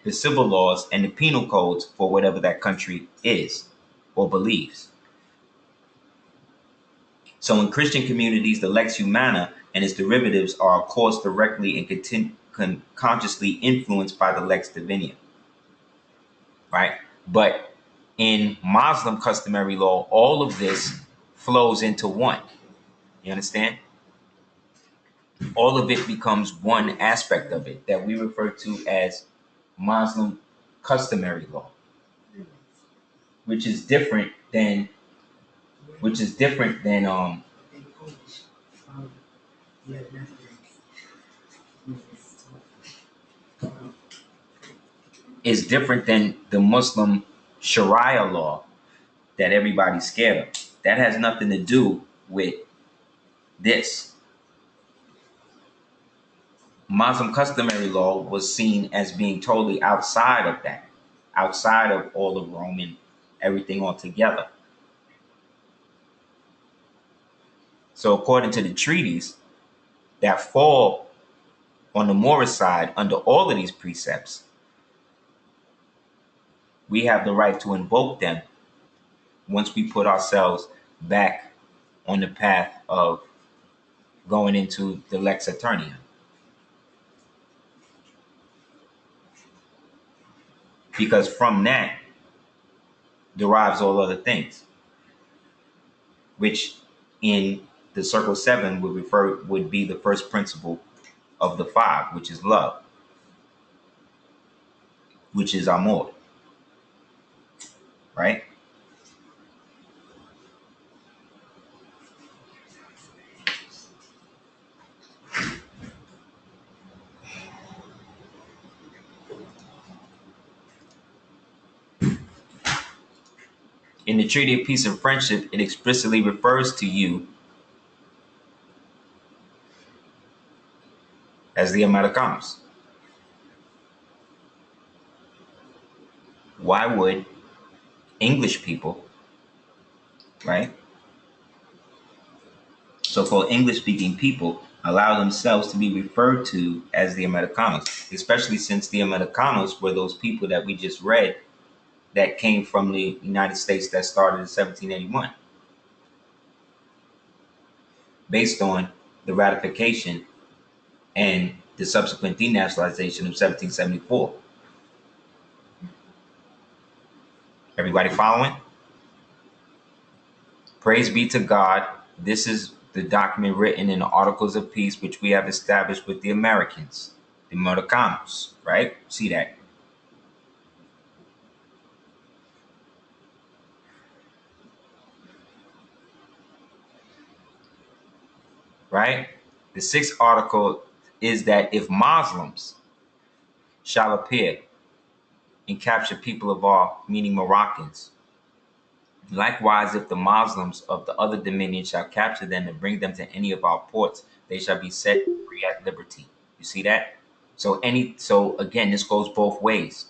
the civil laws and the penal codes for whatever that country is or believes. So in Christian communities, the lex humana and its derivatives are, of course, directly and consciously influenced by the lex divinia, right? But in Muslim customary law, all of this flows into one. You understand? All of it becomes one aspect of it that we refer to as Muslim customary law, which is different than is different than the Muslim Sharia law that everybody's scared of. That has nothing to do with this. Muslim customary law was seen as being totally outside of that, outside of all of Rome and everything altogether. So according to the treaties that fall on the Moorish side under all of these precepts, we have the right to invoke them once we put ourselves back on the path of going into the lex aeterna. Because from that derives all other things, which in the circle 7 would be the first principle of the 5, which is love, which is amor, right? In the Treaty of Peace and Friendship, it explicitly refers to you as the Americanos. Why would English people, right, so-called English-speaking people, allow themselves to be referred to as the Americanos, especially since the Americanos were those people that we just read that came from the United States that started in 1781, based on the ratification and the subsequent denationalization of 1774. Everybody following? Praise be to God. This is the document written in the Articles of Peace, which we have established with the Americans, the Americanos, right? See that? Right? The sixth article is that if Muslims shall appear and capture people of all, meaning Moroccans, likewise, if the Moslems of the other dominion shall capture them and bring them to any of our ports, they shall be set free at liberty. You see that? So again, this goes both ways.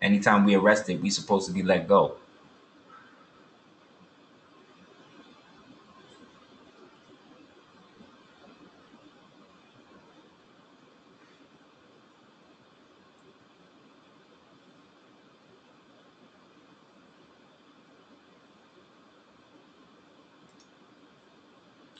Anytime we arrested, we supposed to be let go.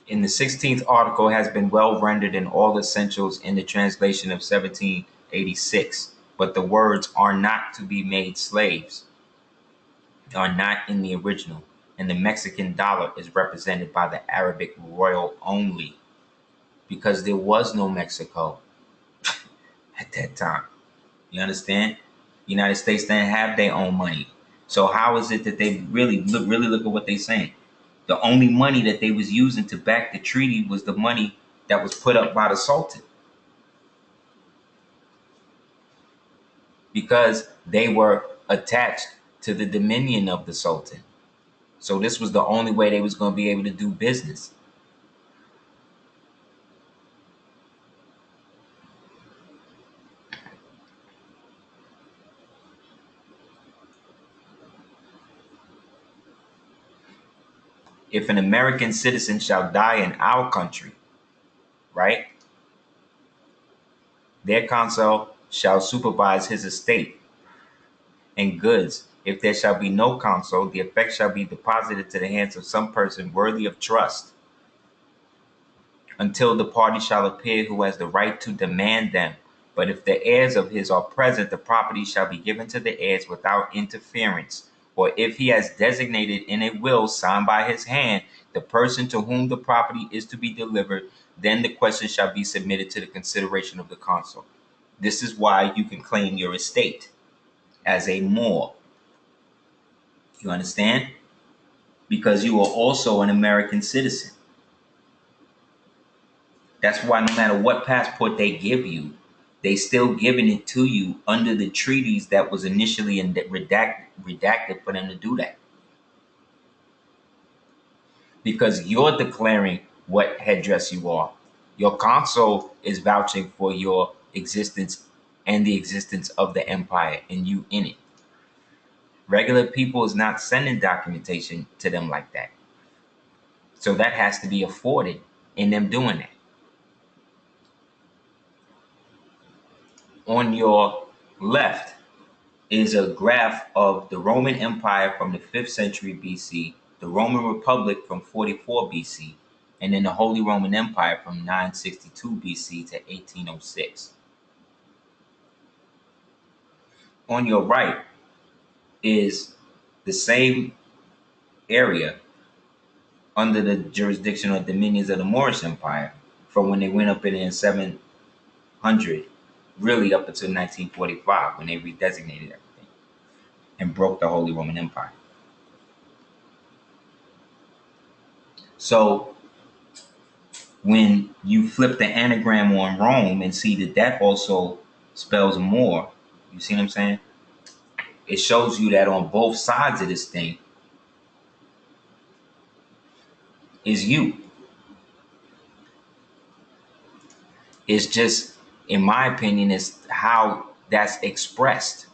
In the 16th article has been well rendered in all essentials in the translation of 1786, but the words are not to be made slaves are not in the original, and the Mexican dollar is represented by the Arabic royal only, because there was no Mexico at that time. You understand? United States didn't have their own money. So how is it that they really look at what they're saying? The only money that they was using to back the treaty was the money that was put up by the Sultan, because they were attached to the dominion of the Sultan. So this was the only way they was going to be able to do business. If an American citizen shall die in our country, right, their consul shall supervise his estate and goods. If there shall be no consul, the effect shall be deposited to the hands of some person worthy of trust, until the party shall appear who has the right to demand them. But if the heirs of his are present, the property shall be given to the heirs without interference. Or if he has designated in a will signed by his hand the person to whom the property is to be delivered, then the question shall be submitted to the consideration of the consul. This is why you can claim your estate as a Moor. You understand? Because you are also an American citizen. That's why no matter what passport they give you, they still giving it to you under the treaties that was initially redacted for them to do that. Because you're declaring what headdress you are. Your consul is vouching for your existence and the existence of the empire and you in it. Regular people is not sending documentation to them like that. So that has to be afforded in them doing that. On your left is a graph of the Roman Empire from the 5th century BC, the Roman Republic from 44 BC, and then the Holy Roman Empire from 962 BC to 1806. On your right is the same area under the jurisdiction or dominions of the Moorish Empire from when they went up in 700, really up until 1945 when they redesignated everything and broke the Holy Roman Empire. So when you flip the anagram on Rome and see that that also spells more, you see what I'm saying? It shows you that on both sides of this thing is you. It's just, in my opinion, is how that's expressed.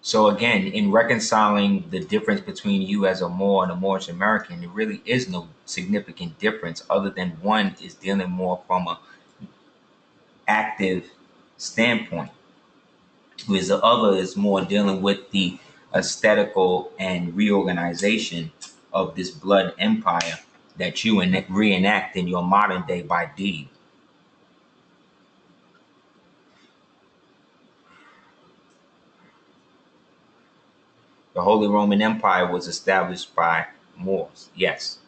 So again, in reconciling the difference between you as a Moor and a Moorish American, there really is no significant difference other than one is dealing more from a active standpoint, whereas the other is more dealing with the aesthetical and reorganization of this blood empire that you reenact in your modern day by deed. The Holy Roman Empire was established by Moors, yes,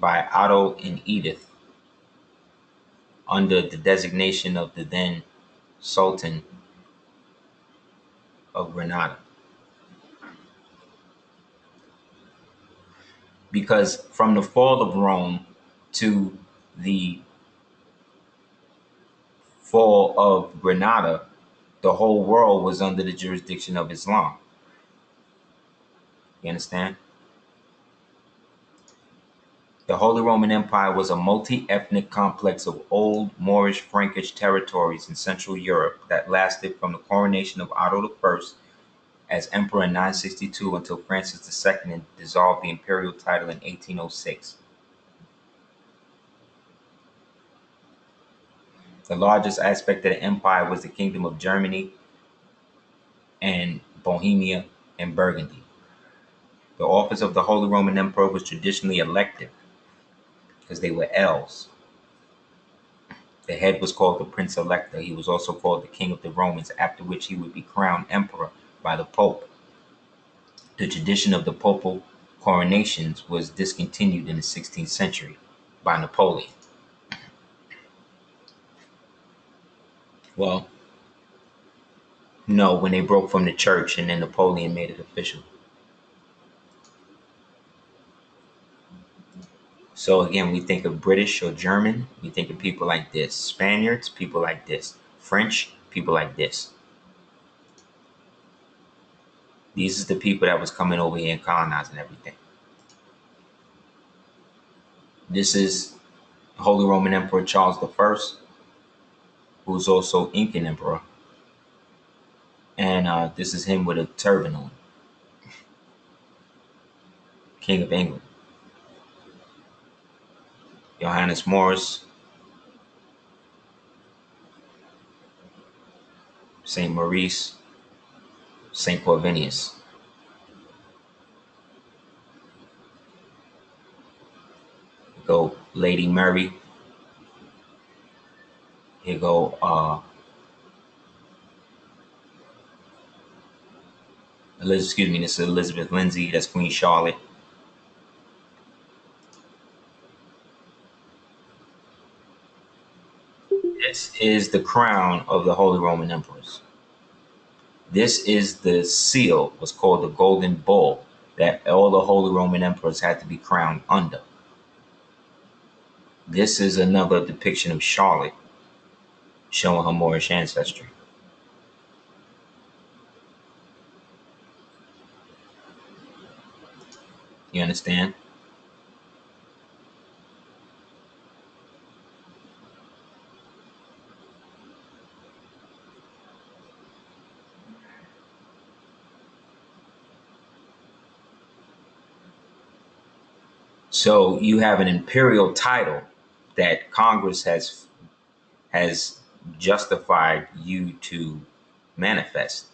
by Otto and Edith under the designation of the then Sultan of Granada. Because from the fall of Rome to the fall of Granada, the whole world was under the jurisdiction of Islam. You understand? The Holy Roman Empire was a multi-ethnic complex of old Moorish Frankish territories in Central Europe that lasted from the coronation of Otto I as emperor in 962 until Francis II dissolved the imperial title in 1806. The largest aspect of the empire was the Kingdom of Germany and Bohemia and Burgundy. The office of the Holy Roman Emperor was traditionally elective because they were elves. The head was called the Prince Elector. He was also called the King of the Romans, after which he would be crowned emperor by the Pope. The tradition of the papal coronations was discontinued in the 16th century by Napoleon. Well, no, when they broke from the church and then Napoleon made it official. So again, we think of British or German, we think of people like this. Spaniards, people like this. French, people like this. These are the people that was coming over here and colonizing everything. This is Holy Roman Emperor Charles I, who's also Incan Emperor. And this is him with a turban on. King of England. Johannes Morris, Saint Maurice, Saint Corvinus. Go Lady Mary. Here go this is Elizabeth Lindsay. That's Queen Charlotte. This is the crown of the Holy Roman Emperors. This is the seal, what's called the Golden Bull, that all the Holy Roman Emperors had to be crowned under. This is another depiction of Charlotte, showing her Moorish ancestry. You understand? So you have an imperial title that Congress has justified you to manifest.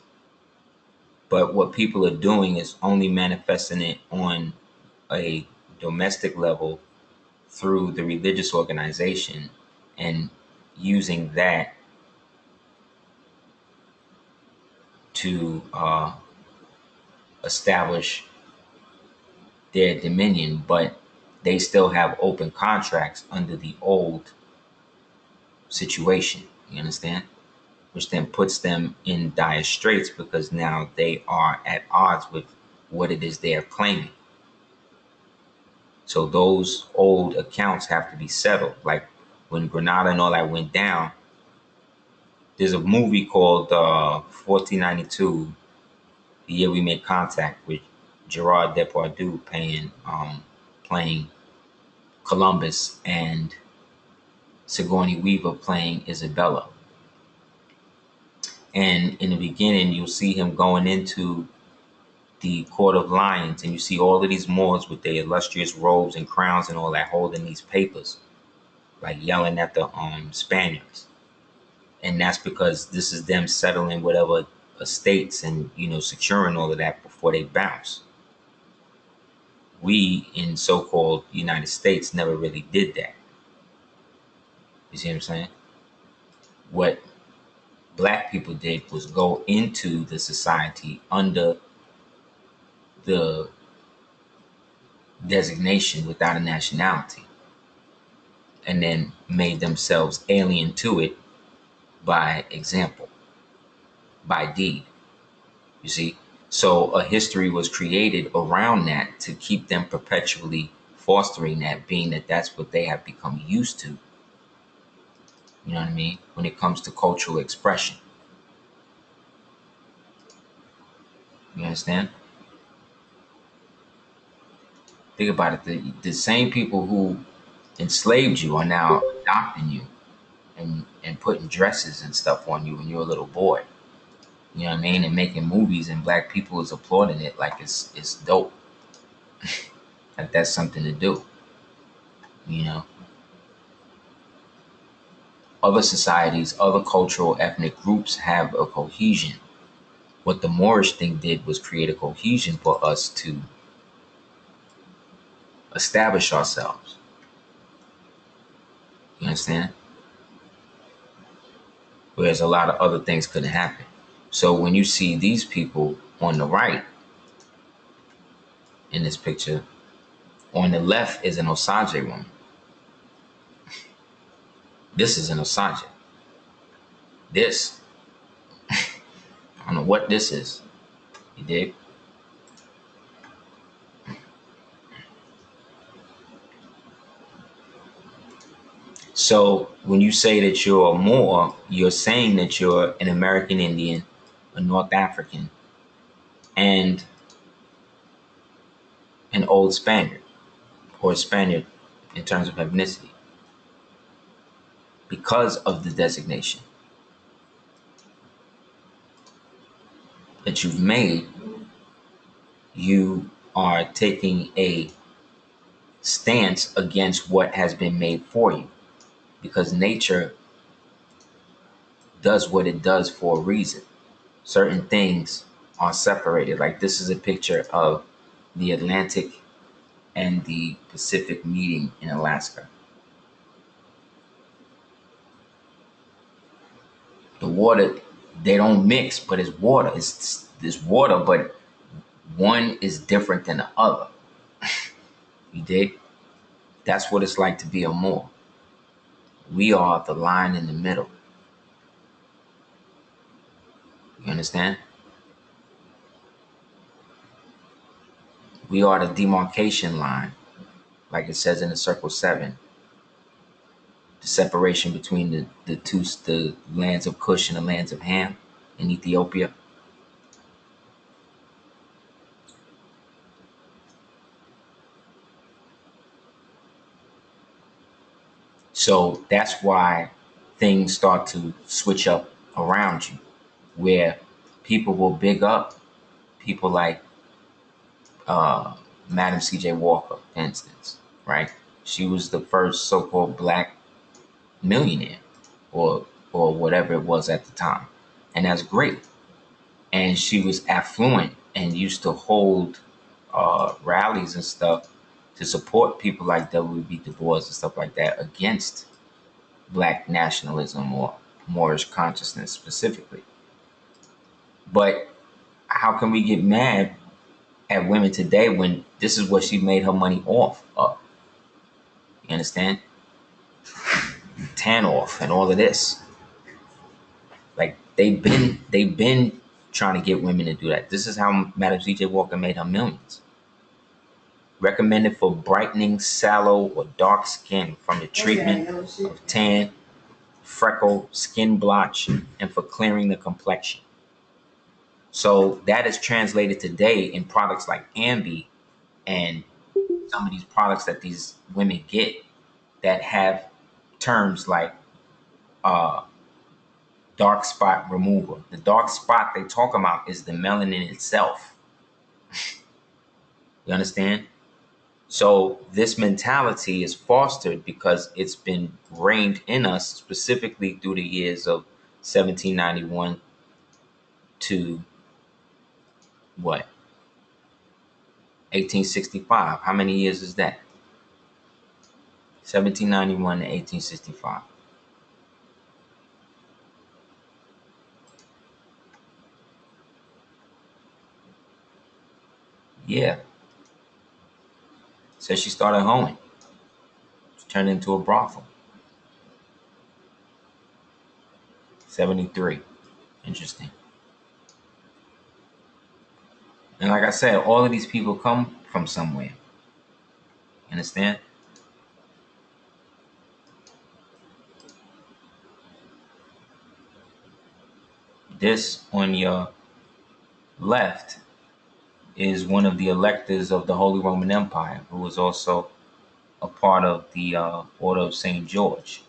But what people are doing is only manifesting it on a domestic level through the religious organization and using that to establish their dominion, but they still have open contracts under the old situation. You understand? Which then puts them in dire straits because now they are at odds with what it is they are claiming. So those old accounts have to be settled. Like when Granada and all that went down, there's a movie called 1492, The Year We Made Contact, with Gerard Depardieu playing Columbus and Sigourney Weaver playing Isabella. And in the beginning, you'll see him going into the Court of Lions, and you see all of these Moors with their illustrious robes and crowns and all that holding these papers. like yelling at the Spaniards, and that's because this is them settling whatever estates and securing all of that before they bounce. We in so-called United States never really did that. You see what I'm saying? What black people did was go into the society under the designation without a nationality, and then made themselves alien to it by example, by deed. You see? So a history was created around that to keep them perpetually fostering that, being that that's what they have become used to. You know what I mean? When it comes to cultural expression. You understand? Think about it. The same people who enslaved you are now adopting you and putting dresses and stuff on you when you're a little boy. You know what I mean? And making movies, and black people is applauding it like it's dope. Like that's something to do. You know? Other societies, other cultural ethnic groups have a cohesion. What the Moorish thing did was create a cohesion for us to establish ourselves. You understand? Whereas a lot of other things couldn't happen. So when you see these people on the right in this picture, on the left is an Osage woman. This is an Osage. This, I don't know what this is. You dig? So when you say that you're a Moor, you're saying that you're an American Indian, a North African, and an old Spaniard, or a Spaniard in terms of ethnicity, because of the designation that you've made. You are taking a stance against what has been made for you, because nature does what it does for a reason. Certain things are separated. Like this is a picture of the Atlantic and the Pacific meeting in Alaska. The water, they don't mix, but it's water. It's water, but one is different than the other. You dig? That's what it's like to be a Moor. We are the line in the middle. You understand? We are the demarcation line, like it says in the Circle 7. The separation between the lands of Cush and the lands of Ham in Ethiopia. So that's why things start to switch up around you, where people will big up people like Madam C.J. Walker, for instance, right? She was the first so-called black millionaire, or whatever it was at the time, and that's great. And she was affluent and used to hold rallies and stuff to support people like W.B. Du Bois and stuff like that against black nationalism or Moorish consciousness specifically. But how can we get mad at women today when this is what she made her money off of? You understand? Tan off and all of this. Like they've been trying to get women to do that. This is how Madam C.J. Walker made her millions. Recommended for brightening sallow or dark skin from the treatment of tan, freckle, skin blotch, and for clearing the complexion. So that is translated today in products like Ambi and some of these products that these women get that have terms like dark spot remover. The dark spot they talk about is the melanin itself. You understand? So this mentality is fostered because it's been reigned in us specifically through the years of 1791 to what? 1865. How many years is that? 1791 to 1865. Yeah. So she started hoeing. She turned into a brothel. 73. Interesting. And like I said, all of these people come from somewhere. Understand? This on your left is one of the electors of the Holy Roman Empire, who was also a part of the Order of St. George.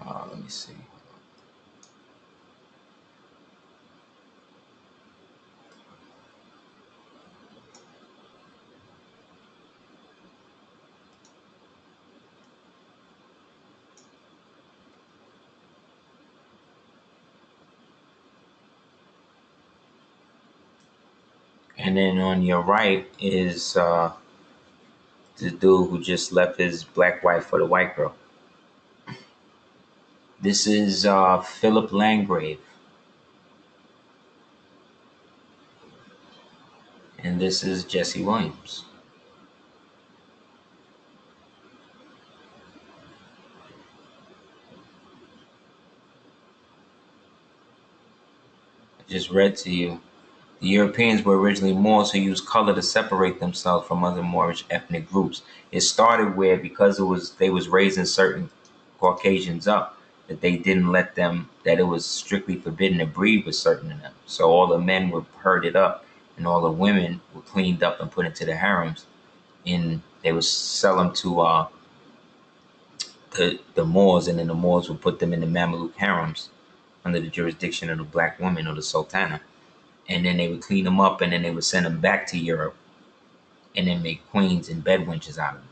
Let me see. And then on your right is the dude who just left his black wife for the white girl. This is Philip Landgrave. And this is Jesse Williams. I just read to you. The Europeans were originally Moors who used color to separate themselves from other Moorish ethnic groups. It started where, because they was raising certain Caucasians up, that they didn't let them, that it was strictly forbidden to breed with certain of them. So all the men were herded up, and all the women were cleaned up and put into the harems. And they would sell them to the Moors, and then the Moors would put them in the Mameluke harems under the jurisdiction of the black woman or the sultana. And then they would clean them up, and then they would send them back to Europe, and then make queens and bed wenches out of them,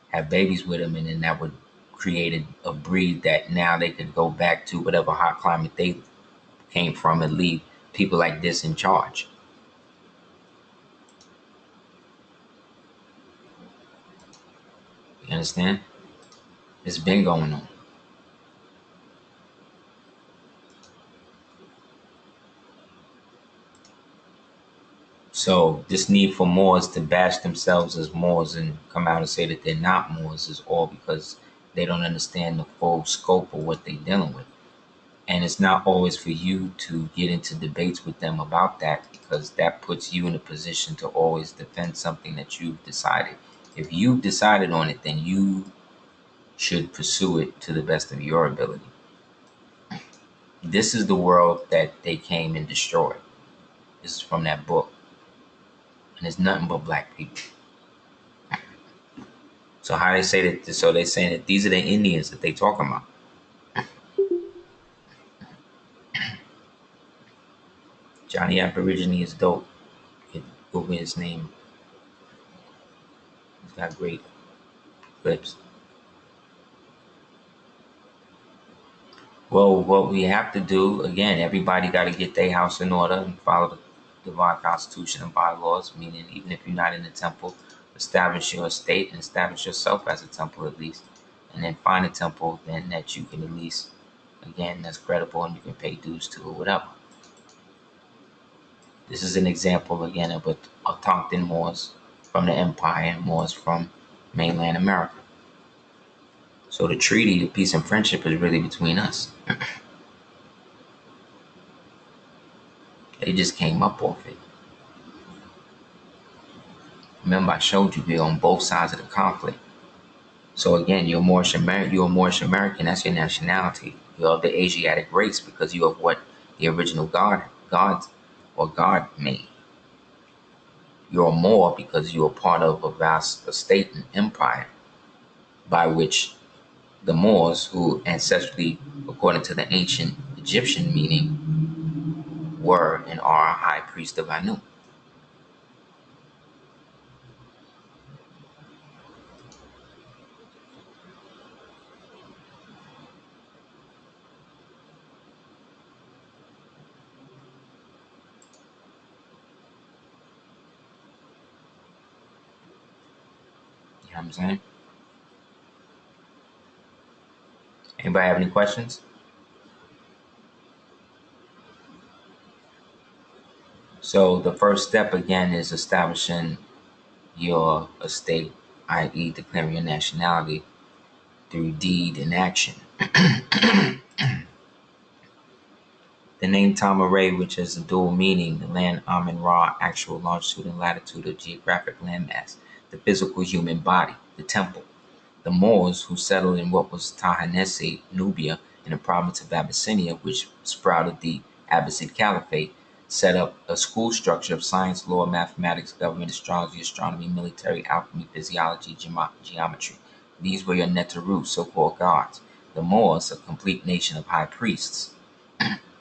have babies with them, and then that would create a breed that now they could go back to whatever hot climate they came from and leave people like this in charge. You understand? It's been going on. So this need for Moors to bash themselves as Moors and come out and say that they're not Moors is all because they don't understand the full scope of what they're dealing with. And it's not always for you to get into debates with them about that, because that puts you in a position to always defend something that you've decided. If you've decided on it, then you should pursue it to the best of your ability. This is the world that they came and destroyed. This is from that book. And it's nothing but black people. So how they say that, so they're saying that these are the Indians that they talking about. Johnny Aborigine is dope. You can Google his name. He's got great clips. Well, what we have to do, again, everybody got to get their house in order and follow the divine constitution and bylaws, meaning even if you're not in the temple, establish your estate and establish yourself as a temple at least. And then find a temple then that you can at least, again, that's credible and you can pay dues to or whatever. This is an example, again, of Autochthon Moors from the empire and Moors from mainland America. So the treaty, the peace and friendship is really between us. They just came up off it. Remember, I showed you we're on both sides of the conflict. So again, you're Moorish American, that's your nationality. You're of the Asiatic race because you are what the original God made. You're a Moor because you're part of a vast estate and empire by which the Moors, who ancestrally, according to the ancient Egyptian meaning, were and are a high priest of Anu. You know what I'm saying? Anybody have any questions? So the first step again is establishing your estate, i.e., declaring your nationality through deed and action. The name Tamaray, which has a dual meaning, the land Amun Ra, actual longitude and latitude of geographic landmass, the physical human body, the temple. The Moors, who settled in what was Tahanesi, Nubia, in the province of Abyssinia, which sprouted the Abbasid Caliphate, set up a school structure of science, law, mathematics, government, astrology, astronomy, military, alchemy, physiology, geometry. These were your Neteru, so-called gods. The Moors, a complete nation of high priests,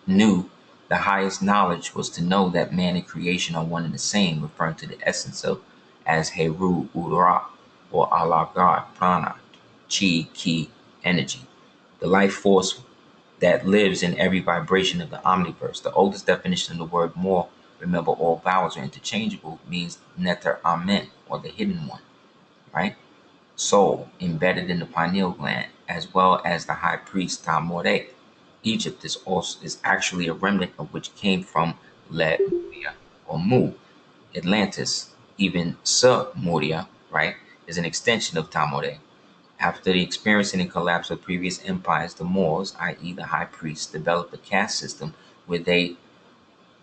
knew the highest knowledge was to know that man and creation are one and the same, referring to the essence of as Heru Ura, or Allah God, prana, chi, ki, energy, the life force that lives in every vibration of the omniverse. The oldest definition of the word more, remember all vowels are interchangeable, means neter amen, or the hidden one, right? Soul, embedded in the pineal gland, as well as the high priest Tamore. Egypt is actually a remnant of which came from Lemuria or Mu. Atlantis, even Sumuria, right, is an extension of Tamore. After the experiencing and collapse of previous empires, the Moors, i.e., the high priests, developed a caste system where they,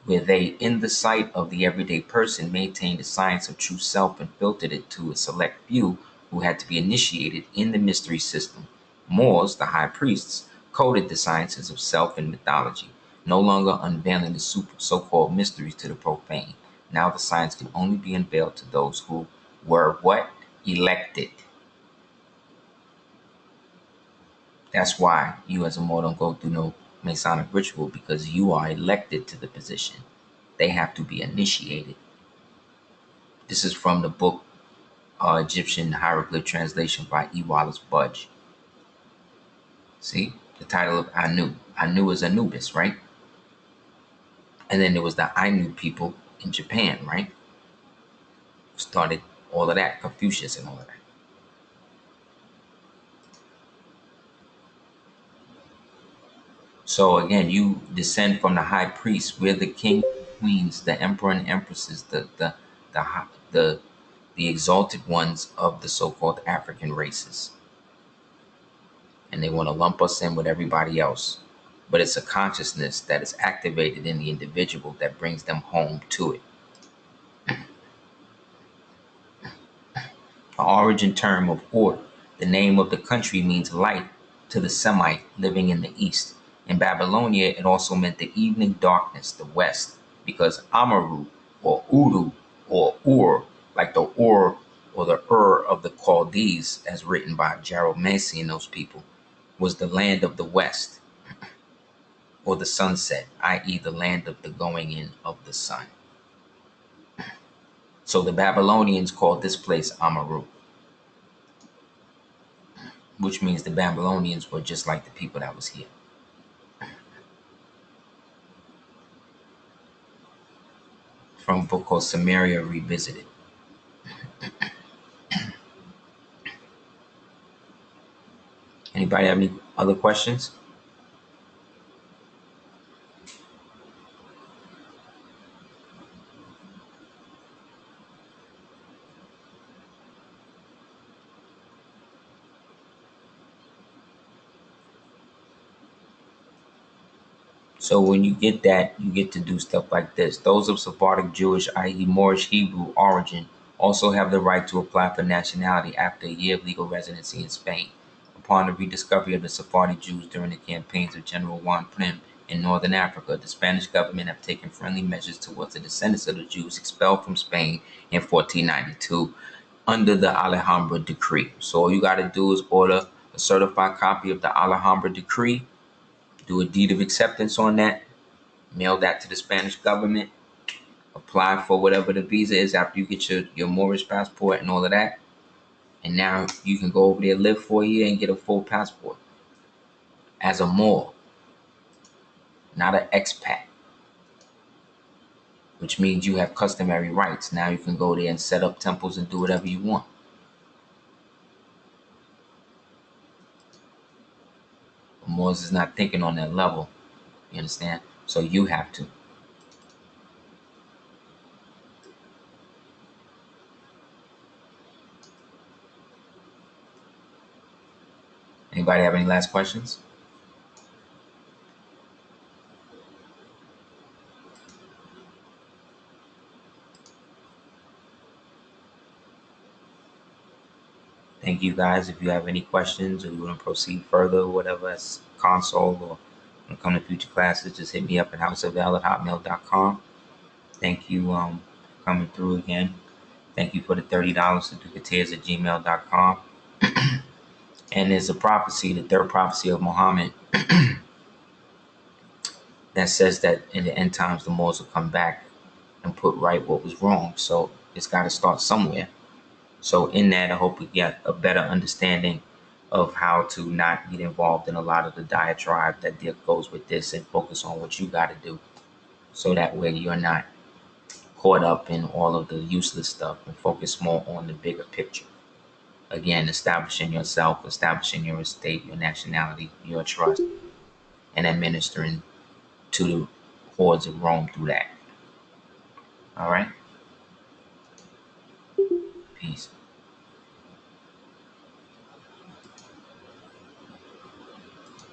in the sight of the everyday person, maintained the science of true self and filtered it to a select few who had to be initiated in the mystery system. Moors, the high priests, coded the sciences of self and mythology, no longer unveiling the so-called mysteries to the profane. Now the science can only be unveiled to those who were what? Elected. That's why you as a Moor don't go through no Masonic ritual, because you are elected to the position. They have to be initiated. This is from the book Egyptian Hieroglyph Translation by E. Wallace Budge. See? The title of Anu. Anu is Anubis, right? And then there was the Ainu people in Japan, right? Started all of that, Confucius and all of that. So again, you descend from the high priest. We're the king, queens, the emperor and empresses, the the exalted ones of the so-called African races. And they want to lump us in with everybody else. But it's a consciousness that is activated in the individual that brings them home to it. The origin term of Ur, the name of the country, means light to the Semite living in the east. In Babylonia, it also meant the evening darkness, the west, because Amaru, or Uru, or Ur, like the Ur or the Ur of the Chaldees, as written by Gerald Massey and those people, was the land of the west, or the sunset, i.e., the land of the going in of the sun. So the Babylonians called this place Amaru, which means the Babylonians were just like the people that was here. From a book called Samaria Revisited. Anybody have any other questions? So when you get that, you get to do stuff like this. Those of Sephardic Jewish, i.e. Moorish Hebrew origin, also have the right to apply for nationality after a year of legal residency in Spain. Upon the rediscovery of the Sephardi Jews during the campaigns of General Juan Prim in northern Africa, the Spanish government have taken friendly measures towards the descendants of the Jews expelled from Spain in 1492 under the Alhambra Decree. So all you got to do is order a certified copy of the Alhambra Decree, do a deed of acceptance on that, mail that to the Spanish government, apply for whatever the visa is after you get your Moorish passport and all of that. And now you can go over there, live for a year, and get a full passport as a Moor, not an expat, which means you have customary rights. Now you can go there and set up temples and do whatever you want. But Moors is not thinking on that level. You understand? So you have to. Anybody have any last questions? Thank you guys. If you have any questions or you want to proceed further, whatever, as console or want to come to future classes, just hit me up at houseofval@hotmail.com. Thank you for coming through again. Thank you for the $30 to ducateers@gmail.com. And there's a prophecy, the third prophecy of Muhammad, that says that in the end times the Moors will come back and put right what was wrong. So it's got to start somewhere. So in that, I hope we get a better understanding of how to not get involved in a lot of the diatribe that goes with this and focus on what you got to do. So that way you're not caught up in all of the useless stuff and focus more on the bigger picture. Again, establishing yourself, establishing your estate, your nationality, your trust, and administering to the hordes of Rome through that. All right? Peace.